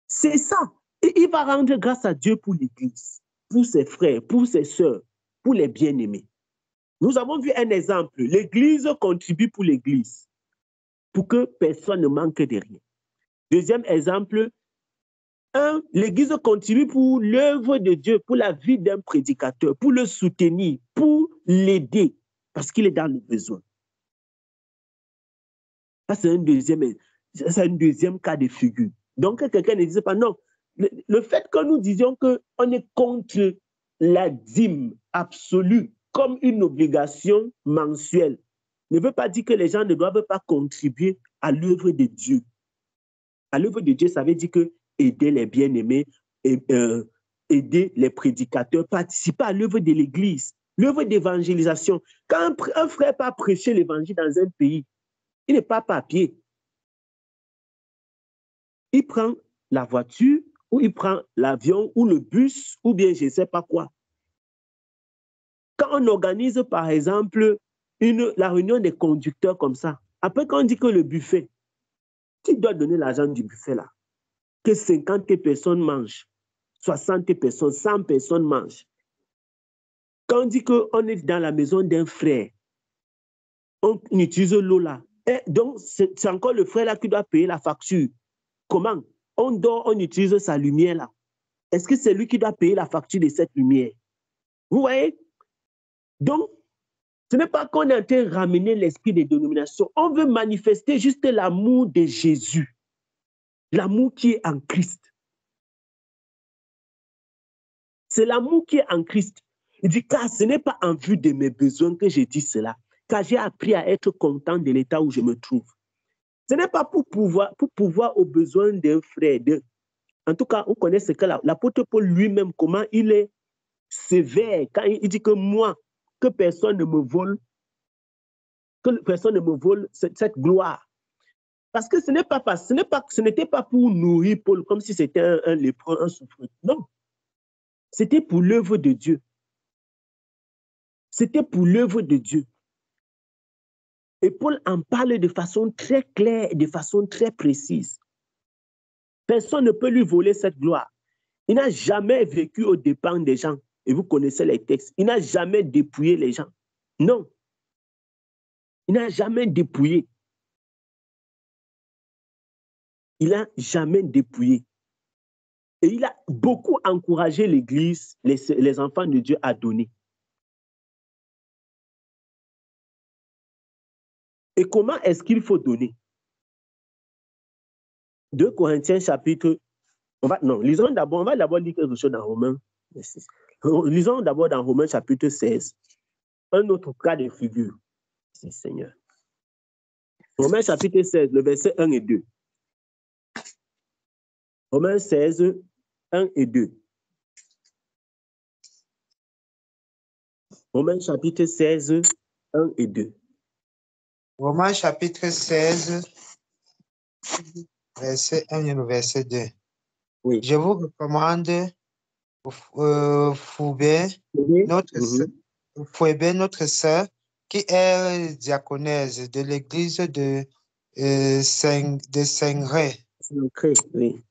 [SPEAKER 1] C'est ça. Et il va rendre grâce à Dieu pour l'Église, pour ses frères, pour ses sœurs, pour les bien-aimés. Nous avons vu un exemple. L'Église contribue pour l'Église, pour que personne ne manque de rien. Deuxième exemple, l'Église contribue pour l'œuvre de Dieu, pour la vie d'un prédicateur, pour le soutenir, pour l'aider, parce qu'il est dans le besoin. Ça, c'est un deuxième cas de figure. Donc, quelqu'un ne disait pas non. Le fait que nous disions qu'on est contre la dîme absolue comme une obligation mensuelle ne veut pas dire que les gens ne doivent pas contribuer à l'œuvre de Dieu. À l'œuvre de Dieu, ça veut dire que aider les bien-aimés, aider les prédicateurs, participer à l'œuvre de l'Église, l'œuvre d'évangélisation. Quand un frère part prêcher l'Évangile dans un pays, il n'est pas papier. Il prend la voiture, ou il prend l'avion, ou le bus, ou bien je ne sais pas quoi. Quand on organise, par exemple, la réunion des conducteurs comme ça, après quand on dit que le buffet, qui doit donner l'argent du buffet là? Que 50 personnes mangent, 60 personnes, 100 personnes mangent. Quand on dit qu'on est dans la maison d'un frère, on utilise l'eau là. Et donc, c'est encore le frère là qui doit payer la facture. Comment? On dort, on utilise sa lumière là. Est-ce que c'est lui qui doit payer la facture de cette lumière? Vous voyez? Donc, ce n'est pas qu'on est en train de ramener l'esprit des dénominations. On veut manifester juste l'amour de Jésus. L'amour qui est en Christ. C'est l'amour qui est en Christ. Il dit, car ce n'est pas en vue de mes besoins que je dis cela, car j'ai appris à être content de l'état où je me trouve. Ce n'est pas pour pouvoir aux besoins d'un frère. En tout cas, on connaît ce que l'apôtre Paul lui-même, comment il est sévère quand il dit que moi, que personne ne me vole, cette gloire. Parce que ce n'était pas pour nourrir Paul comme si c'était un lépreux, un souffrant. Non. C'était pour l'œuvre de Dieu. C'était pour l'œuvre de Dieu. Et Paul en parle de façon très claire et de façon très précise. Personne ne peut lui voler cette gloire. Il n'a jamais vécu aux dépens des gens. Et vous connaissez les textes. Il n'a jamais dépouillé les gens. Non. Il n'a jamais dépouillé. Il n'a jamais dépouillé. Et il a beaucoup encouragé l'Église, les enfants de Dieu à donner. Et comment est-ce qu'il faut donner? 2 Corinthiens chapitre... lisons d'abord, on va d'abord lire quelque chose dans Romains. Lisons d'abord dans Romains chapitre 16. Un autre cas de figure. Merci Seigneur. Romains chapitre 16, le verset 1 et 2. Romains 16, 1 et 2. Romains chapitre 16, 1 et 2.
[SPEAKER 2] Romains chapitre 16, verset 1 et le verset 2.
[SPEAKER 1] Oui.
[SPEAKER 2] Je vous recommande Phoebe, notre sœur, qui est diaconesse de l'église de Saint-Cré,
[SPEAKER 1] oui.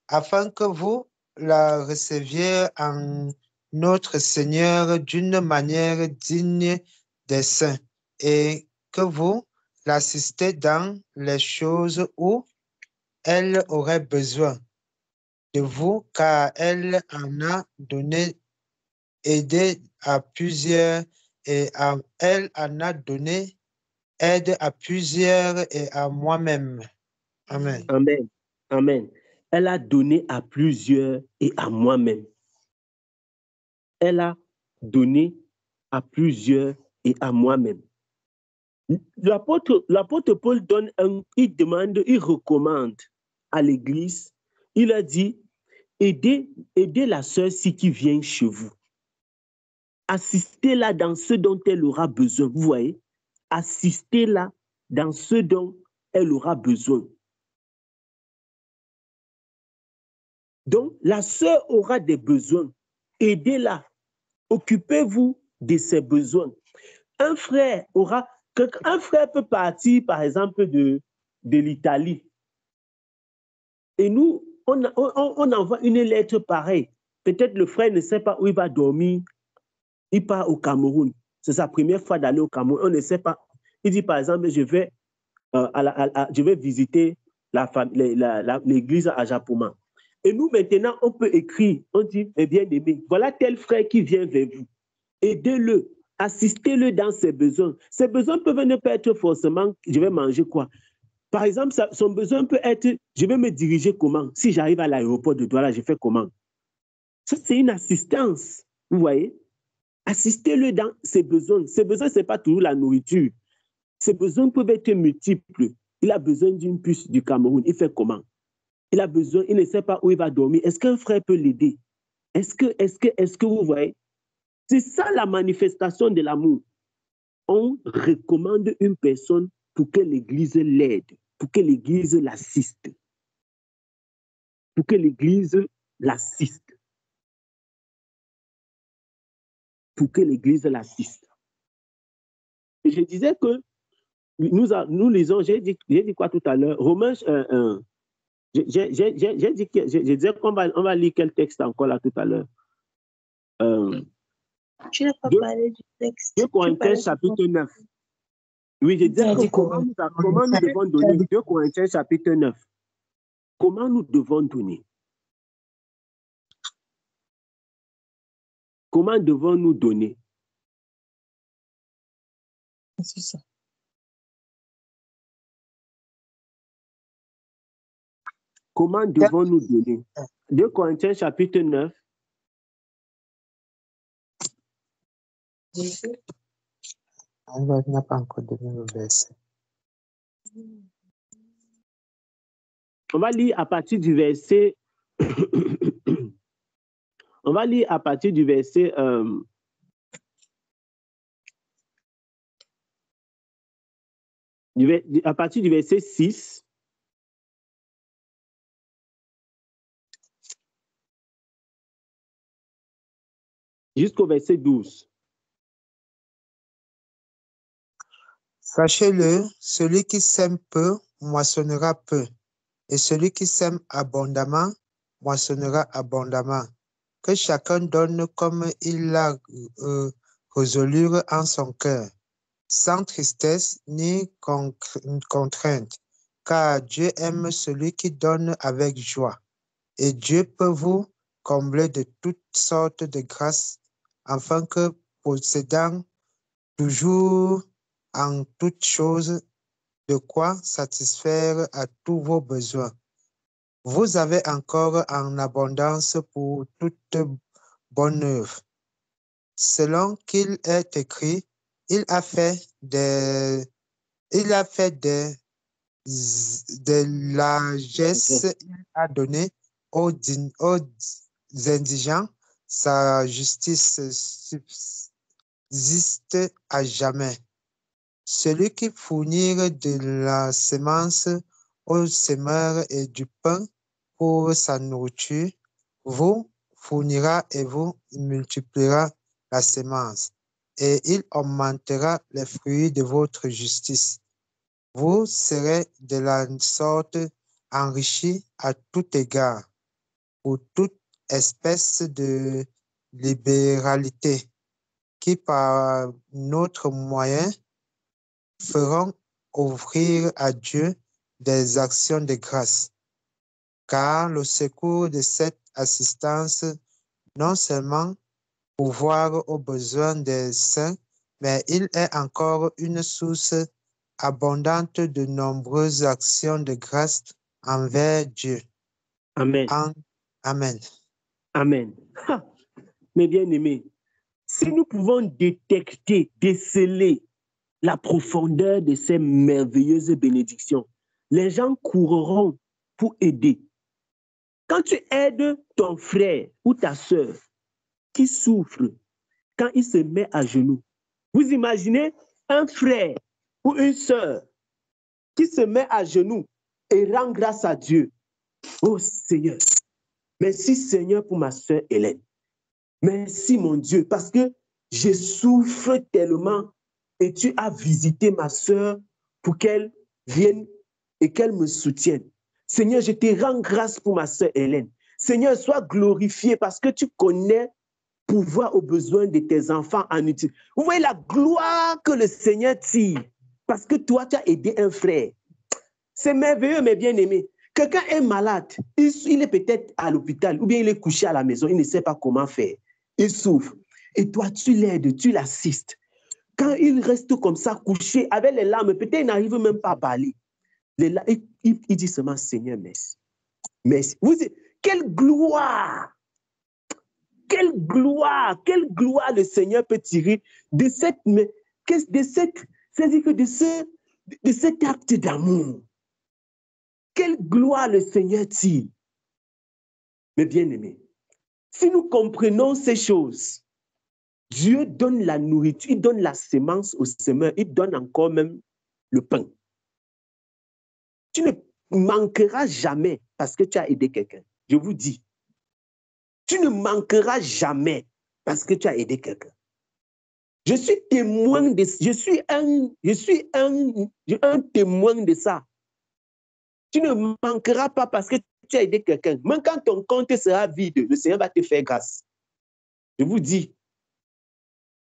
[SPEAKER 2] afin que vous la receviez en notre Seigneur d'une manière digne des saints et que vous l'assistez dans les choses où elle aurait besoin de vous, car elle en a donné aide à plusieurs et elle en a donné aide à plusieurs et à moi-même. Amen.
[SPEAKER 1] Amen. Amen. Elle a donné à plusieurs et à moi-même. Elle a donné à plusieurs et à moi-même. L'apôtre Paul il recommande à l'Église, il a dit, aidez la sœur-ci qui vient chez vous. Assistez-la dans ce dont elle aura besoin. Vous voyez? Assistez-la dans ce dont elle aura besoin. Donc, la sœur aura des besoins. Aidez-la. Occupez-vous de ses besoins. Un frère peut partir, par exemple, de l'Italie. Et nous, on envoie une lettre pareille. Peut-être le frère ne sait pas où il va dormir. Il part au Cameroun. C'est sa première fois d'aller au Cameroun. On ne sait pas. Il dit, par exemple, je vais visiter l'église à Japoma. Et nous, maintenant, on peut écrire. On dit, eh bien aimé, voilà tel frère qui vient vers vous. Aidez-le. Assistez-le dans ses besoins. Ses besoins peuvent ne pas être forcément, je vais manger quoi. Par exemple, son besoin peut être, je vais me diriger comment? Si j'arrive à l'aéroport de Douala, je fais comment? Ça, c'est une assistance, vous voyez? Assistez-le dans ses besoins. Ses besoins, ce n'est pas toujours la nourriture. Ses besoins peuvent être multiples. Il a besoin d'une puce du Cameroun. Il fait comment? Il a besoin, il ne sait pas où il va dormir. Est-ce qu'un frère peut l'aider? Est-ce que vous voyez? C'est ça la manifestation de l'amour. On recommande une personne pour que l'Église l'aide, pour que l'Église l'assiste. Pour que l'Église l'assiste. Pour que l'Église l'assiste. Et je disais que nous lisons, j'ai dit quoi tout à l'heure? Romains 1. Je disais qu'on va lire quel texte encore là tout à l'heure?
[SPEAKER 3] Tu n'as pas parlé du texte.
[SPEAKER 1] 2 Corinthiens chapitre 9. Oui, je disais que comment nous devons donner. 2 Corinthiens chapitre 9. Comment nous devons donner? Comment devons-nous donner?
[SPEAKER 3] C'est ça.
[SPEAKER 1] Comment devons-nous donner? 2 Corinthiens chapitre 9.
[SPEAKER 2] On n'a pas encore donné le verset.
[SPEAKER 1] On va lire à partir du verset. On va lire à partir du verset. À partir du verset 6. Jusqu'au verset 12.
[SPEAKER 2] Sachez-le, celui qui sème peu moissonnera peu, et celui qui sème abondamment moissonnera abondamment. Que chacun donne comme il l'a résolu en son cœur, sans tristesse ni contrainte, car Dieu aime celui qui donne avec joie. Et Dieu peut vous combler de toutes sortes de grâces, afin que, possédant toujours en toutes choses de quoi satisfaire à tous vos besoins, vous avez encore en abondance pour toute bonne œuvre. Selon qu'il est écrit, il a fait des largesses, il a donné aux indigents, sa justice subsiste à jamais. Celui qui fournit de la semence aux semeurs et du pain pour sa nourriture, vous fournira et vous multipliera la semence, et il augmentera les fruits de votre justice. Vous serez de la sorte enrichis à tout égard, pour toute espèce de libéralité, qui par notre moyen feront offrir à Dieu des actions de grâce, car le secours de cette assistance non seulement pourvoir aux besoins des saints, mais il est encore une source abondante de nombreuses actions de grâce envers Dieu.
[SPEAKER 1] Amen.
[SPEAKER 2] Amen.
[SPEAKER 1] Amen. Mes bien-aimés, si nous pouvons détecter, déceler la profondeur de ces merveilleuses bénédictions, les gens courront pour aider. Quand tu aides ton frère ou ta sœur qui souffre, quand il se met à genoux, vous imaginez un frère ou une sœur qui se met à genoux et rend grâce à Dieu. Oh Seigneur, merci Seigneur pour ma sœur Hélène. Merci mon Dieu, parce que je souffre tellement et tu as visité ma sœur pour qu'elle vienne et qu'elle me soutienne. Seigneur, je te rends grâce pour ma sœur Hélène. Seigneur, sois glorifié parce que tu connais pouvoir aux besoins de tes enfants en utile. Vous voyez la gloire que le Seigneur tire parce que toi, tu as aidé un frère. C'est merveilleux, mes bien-aimés. Quelqu'un est malade, il est peut-être à l'hôpital ou bien il est couché à la maison, il ne sait pas comment faire. Il souffre. Et toi, tu l'aides, tu l'assistes. Quand il reste comme ça, couché, avec les larmes, peut-être il n'arrive même pas à parler. Il dit seulement, Seigneur, merci. Merci. Quelle gloire! Quelle gloire le Seigneur peut tirer de cet acte d'amour. Quelle gloire le Seigneur tire. Mes bien-aimés, si nous comprenons ces choses, Dieu donne la nourriture, il donne la semence au semeur, il donne encore même le pain. Tu ne manqueras jamais parce que tu as aidé quelqu'un. Je vous dis, tu ne manqueras jamais parce que tu as aidé quelqu'un. Je suis témoin de ça. Je suis un témoin de ça. Tu ne manqueras pas parce que tu as aidé quelqu'un. Même quand ton compte sera vide, le Seigneur va te faire grâce. Je vous dis,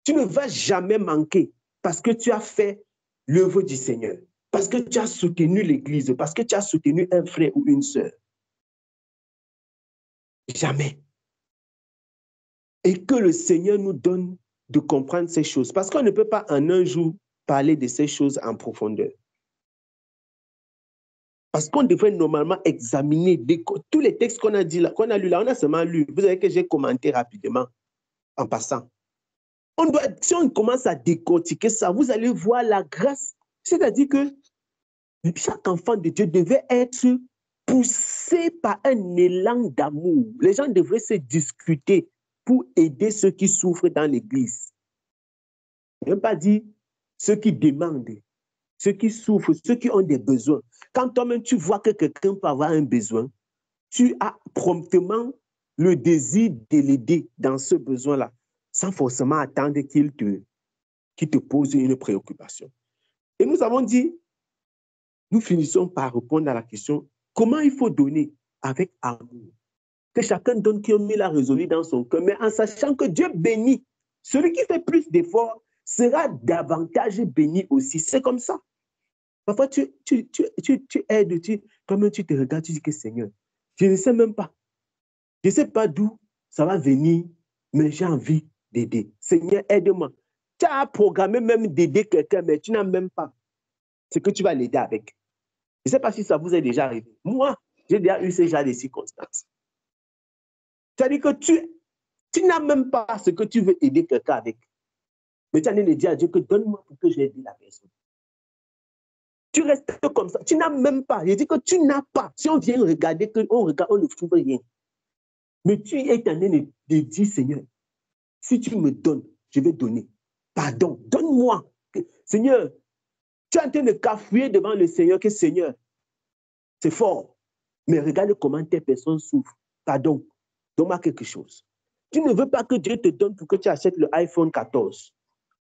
[SPEAKER 1] tu ne vas jamais manquer parce que tu as fait l'œuvre du Seigneur, parce que tu as soutenu l'Église, parce que tu as soutenu un frère ou une sœur. Jamais. Et que le Seigneur nous donne de comprendre ces choses, parce qu'on ne peut pas en un jour parler de ces choses en profondeur. Parce qu'on devrait normalement examiner tous les textes qu'on a dit là, qu'on a lu là, on a seulement lu. Vous savez que j'ai commenté rapidement en passant. Si on commence à décortiquer ça, vous allez voir la grâce. C'est-à-dire que chaque enfant de Dieu devait être poussé par un élan d'amour. Les gens devraient se discuter pour aider ceux qui souffrent dans l'Église. Je ne veux pas dire ceux qui demandent, ceux qui souffrent, ceux qui ont des besoins. Quand toi-même tu vois que quelqu'un peut avoir un besoin, tu as promptement le désir de l'aider dans ce besoin-là, sans forcément attendre qu'il te pose une préoccupation. Et nous avons dit, nous finissons par répondre à la question, comment il faut donner avec amour? Que chacun donne comme il a résolu dans son cœur, mais en sachant que Dieu bénit. Celui qui fait plus d'efforts sera davantage béni aussi. C'est comme ça. Parfois, tu aides, toi-même tu te regardes, tu dis que Seigneur, je ne sais même pas. Je ne sais pas d'où ça va venir, mais j'ai envie d'aider. Seigneur, aide-moi. Tu as programmé même d'aider quelqu'un, mais tu n'as même pas ce que tu vas l'aider avec. Je ne sais pas si ça vous est déjà arrivé. Moi, j'ai déjà eu ce genre de circonstances. C'est-à-dire que tu n'as même pas ce que tu veux aider quelqu'un avec. Mais tu as envie de dire à Dieu que donne-moi pour que j'aide la personne. Tu restes comme ça. Tu n'as même pas. Je dis que tu n'as pas. Si on vient regarder, on ne trouve rien. Mais tu es en train de dire, Seigneur, si tu me donnes, je vais donner. Pardon, donne-moi. Seigneur, tu es en train de cafouiller devant le Seigneur que Seigneur, c'est fort. Mais regarde comment tes personnes souffrent. Pardon, donne-moi quelque chose. Tu ne veux pas que Dieu te donne pour que tu achètes le iPhone 14.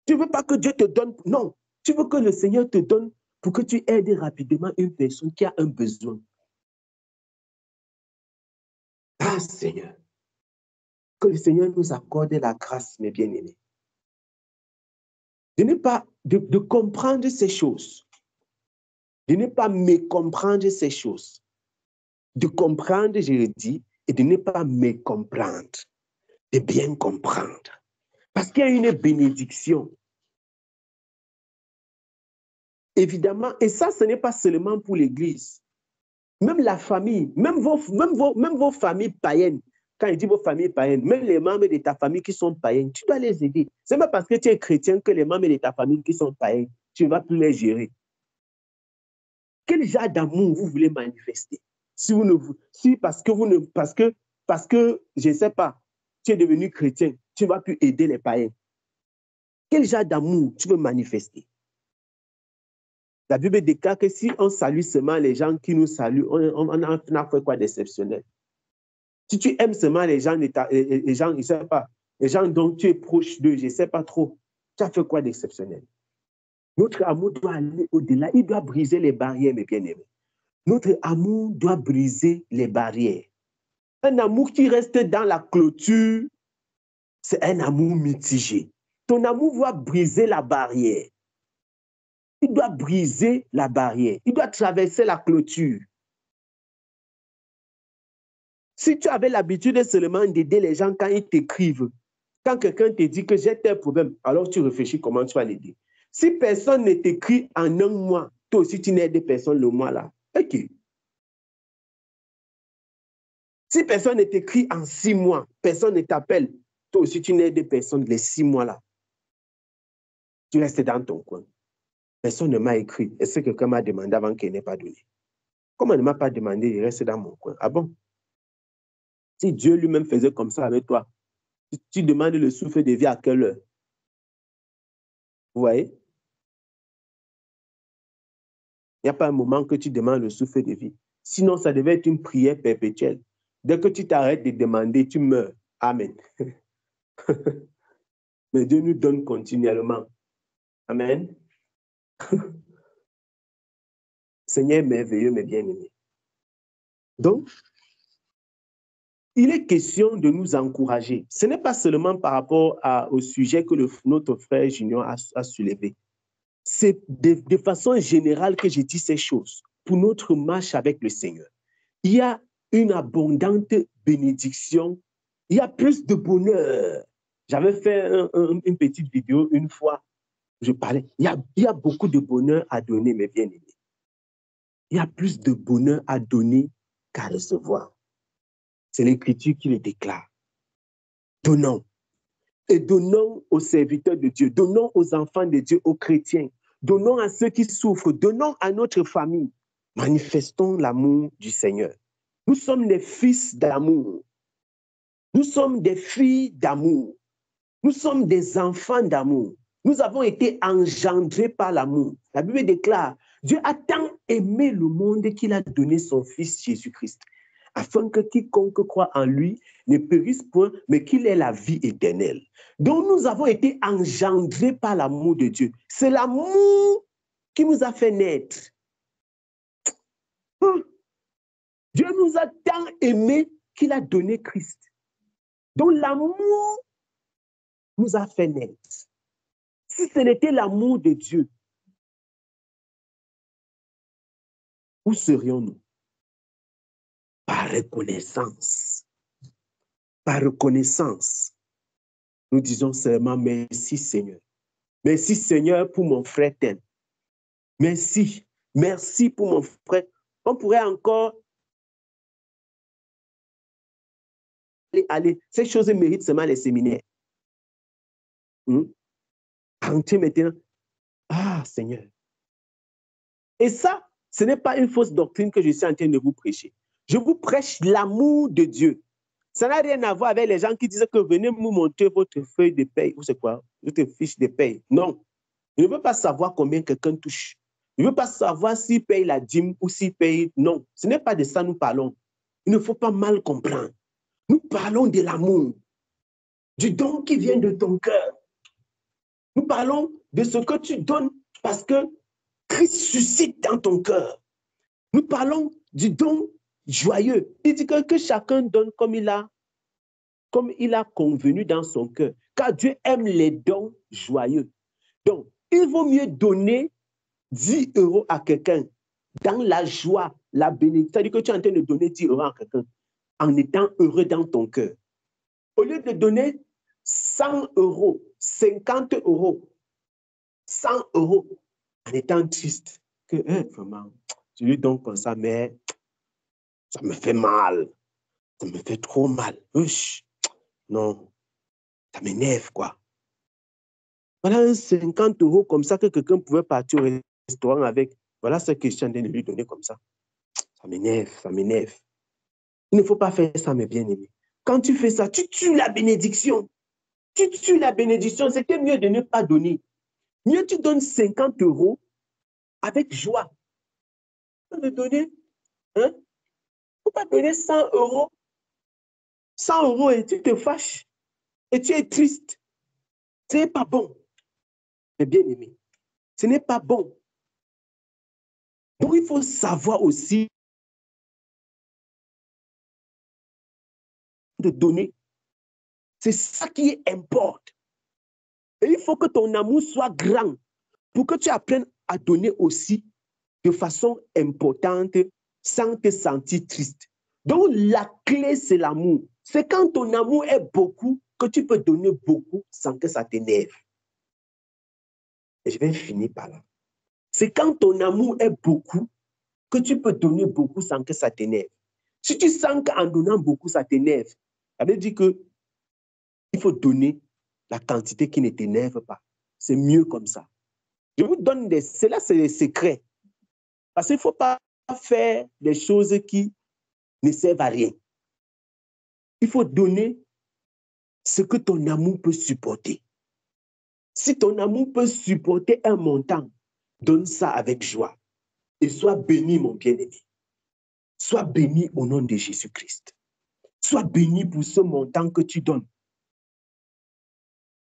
[SPEAKER 1] Tu ne veux pas que Dieu te donne. Non, tu veux que le Seigneur te donne pour que tu aides rapidement une personne qui a un besoin. Ah, Seigneur, que le Seigneur nous accorde la grâce, mes bien-aimés. De comprendre ces choses. De ne pas mécomprendre ces choses. De comprendre, je le dis, et de ne pas mécomprendre. De bien comprendre. Parce qu'il y a une bénédiction. Évidemment, et ça, ce n'est pas seulement pour l'Église. Même la famille, même vos familles païennes, quand il dit vos familles païennes, même les membres de ta famille qui sont païennes, tu dois les aider. Ce n'est pas parce que tu es chrétien que les membres de ta famille qui sont païens, tu ne vas plus les gérer. Quel genre d'amour vous voulez manifester? Parce que, je ne sais pas, tu es devenu chrétien, tu ne vas plus aider les païens. Quel genre d'amour tu veux manifester? La Bible déclare que si on salue seulement les gens qui nous saluent, on a fait quoi d'exceptionnel? Si tu aimes seulement les gens, je ne sais pas, les gens dont tu es proche d'eux, je ne sais pas trop, tu as fait quoi d'exceptionnel? Notre amour doit aller au-delà. Il doit briser les barrières, mes bien-aimés. Notre amour doit briser les barrières. Un amour qui reste dans la clôture, c'est un amour mitigé. Ton amour doit briser la barrière. Il doit briser la barrière. Il doit traverser la clôture. Si tu avais l'habitude seulement d'aider les gens quand ils t'écrivent, quand quelqu'un te dit que j'ai tel problème, alors tu réfléchis comment tu vas l'aider. Si personne ne t'écrit en un mois, toi aussi tu n'aides personne le mois là. OK. Si personne ne t'écrit en 6 mois, personne ne t'appelle, toi aussi tu n'aides personne les 6 mois là. Tu restes dans ton coin. Personne ne m'a écrit. Est-ce que quelqu'un m'a demandé avant qu'il n'ait pas donné? Comme on ne m'a pas demandé, il reste dans mon coin. Ah bon? Si Dieu lui-même faisait comme ça avec toi, tu demandes le souffle de vie à quelle heure? Vous voyez? Il n'y a pas un moment que tu demandes le souffle de vie. Sinon, ça devait être une prière perpétuelle. Dès que tu t'arrêtes de demander, tu meurs. Amen. Mais Dieu nous donne continuellement. Amen. Seigneur merveilleux, mes bien-aimés. Donc, il est question de nous encourager. Ce n'est pas seulement par rapport au sujet que notre frère Junior a soulevé. C'est de façon générale que je dis ces choses pour notre marche avec le Seigneur. Il y a une abondante bénédiction. Il y a plus de bonheur. J'avais fait une petite vidéo une fois. Je parlais. Il y a beaucoup de bonheur à donner, mes bien-aimés. Il y a plus de bonheur à donner qu'à recevoir. C'est l'Écriture qui le déclare. Donnons. Et donnons aux serviteurs de Dieu, donnons aux enfants de Dieu, aux chrétiens, donnons à ceux qui souffrent, donnons à notre famille. Manifestons l'amour du Seigneur. Nous sommes des fils d'amour. Nous sommes des filles d'amour. Nous sommes des enfants d'amour. Nous avons été engendrés par l'amour. La Bible déclare, Dieu a tant aimé le monde qu'il a donné son Fils Jésus-Christ, afin que quiconque croit en lui ne périsse point, mais qu'il ait la vie éternelle. Donc nous avons été engendrés par l'amour de Dieu. C'est l'amour qui nous a fait naître. Dieu nous a tant aimés qu'il a donné Christ. Donc l'amour nous a fait naître. Si ce n'était l'amour de Dieu, où serions-nous? Par reconnaissance. Par reconnaissance. Nous disons seulement merci Seigneur. Merci Seigneur pour mon frère tel. Merci. Merci pour mon frère. On pourrait encore aller. Ces choses méritent seulement les séminaires. Entrer maintenant. Ah Seigneur. Et ça, ce n'est pas une fausse doctrine que je suis en train de vous prêcher. Je vous prêche l'amour de Dieu. Ça n'a rien à voir avec les gens qui disent que venez me montrer votre feuille de paye, ou c'est quoi, votre fiche de paye. Non. Je ne veux pas savoir combien quelqu'un touche. Je ne veux pas savoir s'il paye la dîme ou s'il paye. Non, ce n'est pas de ça que nous parlons. Il ne faut pas mal comprendre. Nous parlons de l'amour, du don qui vient de ton cœur. Nous parlons de ce que tu donnes parce que Christ suscite dans ton cœur. Nous parlons du don joyeux. Il dit que chacun donne comme il a convenu dans son cœur. Car Dieu aime les dons joyeux. Donc, il vaut mieux donner 10 € à quelqu'un dans la joie, la bénédiction. C'est-à-dire que tu es en train de donner 10 € à quelqu'un en étant heureux dans ton cœur. Au lieu de donner 100 €, 50 €, 100 € en étant triste. Que vraiment, je lui donne comme ça, mais ça me fait mal. Ça me fait trop mal. Uch, non, ça m'énerve, quoi. Voilà un 50 € comme ça que quelqu'un pouvait partir au restaurant avec. Voilà ce que je suis en train de lui donner comme ça. Ça m'énerve, ça m'énerve. Il ne faut pas faire ça, mes bien-aimés. Quand tu fais ça, tu tues la bénédiction. Tu tues la bénédiction. C'était mieux de ne pas donner. Mieux tu donnes 50 € avec joie. De donner, hein? Il ne faut pas donner 100 €. 100 € et tu te fâches. Et tu es triste. Ce n'est pas bon. Mes bien-aimés, Ce n'est pas bon. Donc, il faut savoir aussi de donner. C'est ça qui importe. Et il faut que ton amour soit grand pour que tu apprennes à donner aussi de façon importante sans te sentir triste. Donc, la clé, c'est l'amour. C'est quand ton amour est beaucoup que tu peux donner beaucoup sans que ça t'énerve. Et je vais finir par là. C'est quand ton amour est beaucoup que tu peux donner beaucoup sans que ça t'énerve. Si tu sens qu'en donnant beaucoup, ça t'énerve, ça veut dire qu'il faut donner la quantité qui ne t'énerve pas. C'est mieux comme ça. Je vous donne cela, c'est les secrets. Parce qu'il ne faut pas faire des choses qui ne servent à rien. Il faut donner ce que ton amour peut supporter. Si ton amour peut supporter un montant, donne ça avec joie. Et sois béni, mon bien-aimé. Sois béni au nom de Jésus-Christ. Sois béni pour ce montant que tu donnes.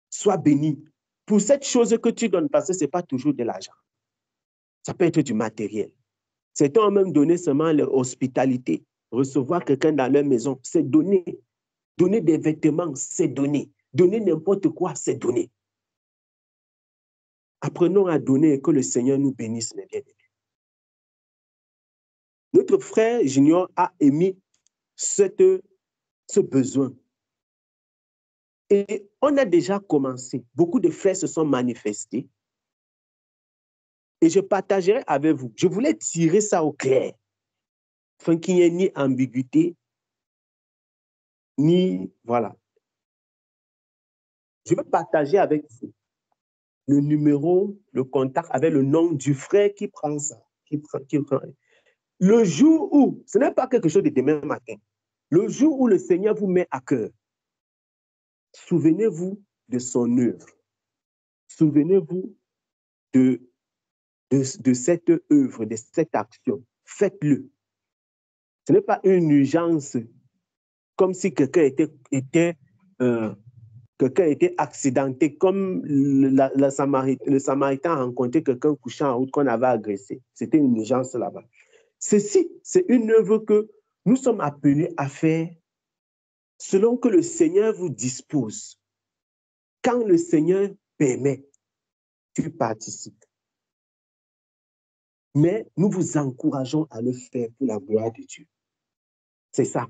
[SPEAKER 1] Sois béni pour cette chose que tu donnes, parce que ce n'est pas toujours de l'argent. Ça peut être du matériel. Certains ont même donné seulement l'hospitalité. Recevoir quelqu'un dans leur maison, c'est donner. Donner des vêtements, c'est donner. Donner n'importe quoi, c'est donner. Apprenons à donner et que le Seigneur nous bénisse, mes bien-aimés. Notre frère Junior a émis ce besoin. Et on a déjà commencé. Beaucoup de frères se sont manifestés. Et je partagerai avec vous. Je voulais tirer ça au clair, afin qu'il n'y ait ni ambiguïté, ni... Voilà. Je vais partager avec vous le numéro, le contact avec le nom du frère qui prend ça. Le jour où, ce n'est pas quelque chose de demain matin, le jour où le Seigneur vous met à cœur, souvenez-vous de son œuvre. Souvenez-vous de cette œuvre, de cette action. Faites-le. Ce n'est pas une urgence comme si quelqu'un était accidenté, comme le Samaritain a rencontré quelqu'un couchant en route qu'on avait agressé. C'était une urgence là-bas. Ceci, c'est une œuvre que nous sommes appelés à faire selon que le Seigneur vous dispose. Quand le Seigneur permet, tu participes. Mais nous vous encourageons à le faire pour la gloire de Dieu. C'est ça.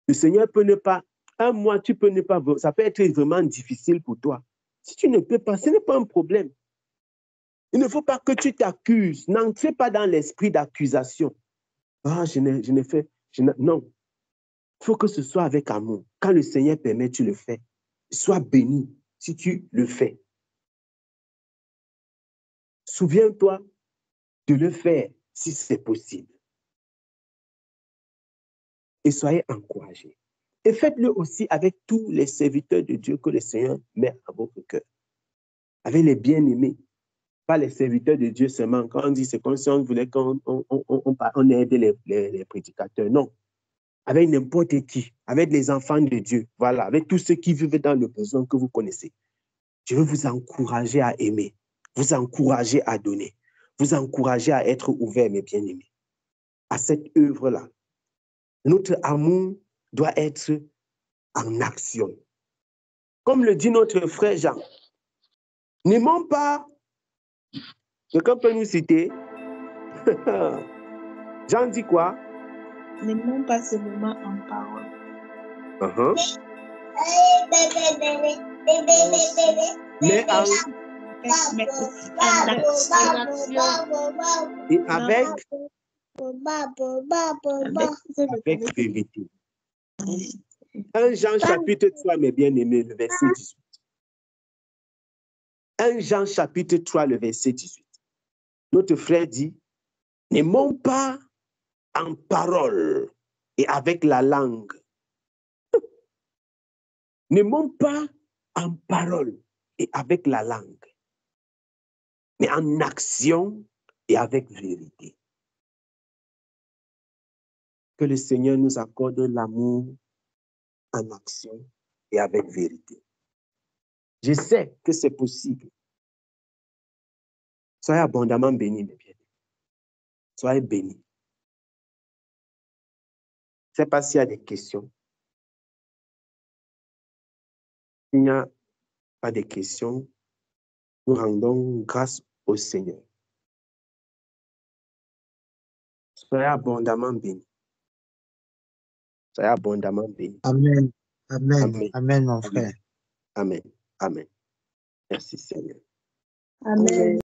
[SPEAKER 1] Le Seigneur peut ne pas, un mois, tu peux ne pas, ça peut être vraiment difficile pour toi. Si tu ne peux pas, ce n'est pas un problème. Il ne faut pas que tu t'accuses. N'entrez pas dans l'esprit d'accusation. Ah, non. Il faut que ce soit avec amour. Quand le Seigneur permet, tu le fais. Sois béni si tu le fais. Souviens-toi de le faire si c'est possible. Et soyez encouragés. Et faites-le aussi avec tous les serviteurs de Dieu que le Seigneur met à votre cœur. Avec les bien-aimés. Pas les serviteurs de Dieu seulement. Quand on dit c'est comme si on voulait qu'on aide les prédicateurs. Non. Avec n'importe qui. Avec les enfants de Dieu. Voilà. Avec tous ceux qui vivent dans le besoin que vous connaissez. Je veux vous encourager à aimer. Vous encourager à donner. Vous encourager à être ouvert, mes bien-aimés. À cette œuvre-là. Notre amour doit être en action. Comme le dit notre frère Jean, n'aimons pas, quelqu'un peut nous citer, Jean dit quoi?
[SPEAKER 3] N'aimons pas seulement en parole.
[SPEAKER 1] Mais en
[SPEAKER 3] action.
[SPEAKER 1] Et avec vérité. 1 Jean chapitre 3, mes bien-aimés, le verset 18. 1 Jean chapitre 3, le verset 18. Notre frère dit, n'aimons pas en parole et avec la langue. N'aimons pas en parole et avec la langue, mais en action et avec vérité. Que le Seigneur nous accorde l'amour en action et avec vérité. Je sais que c'est possible. Soyez abondamment bénis, mes bien. Soyez bénis. Je ne sais pas s'il y a des questions. S'il n'y a pas de questions, nous rendons grâce au Seigneur. Soyez abondamment bénis. Soyez abondamment bénis.
[SPEAKER 2] Amen. Amen.
[SPEAKER 1] Amen.
[SPEAKER 2] Amen, mon
[SPEAKER 1] Amen.
[SPEAKER 2] frère.
[SPEAKER 1] Amen. Amen. Merci, Seigneur.
[SPEAKER 3] Amen.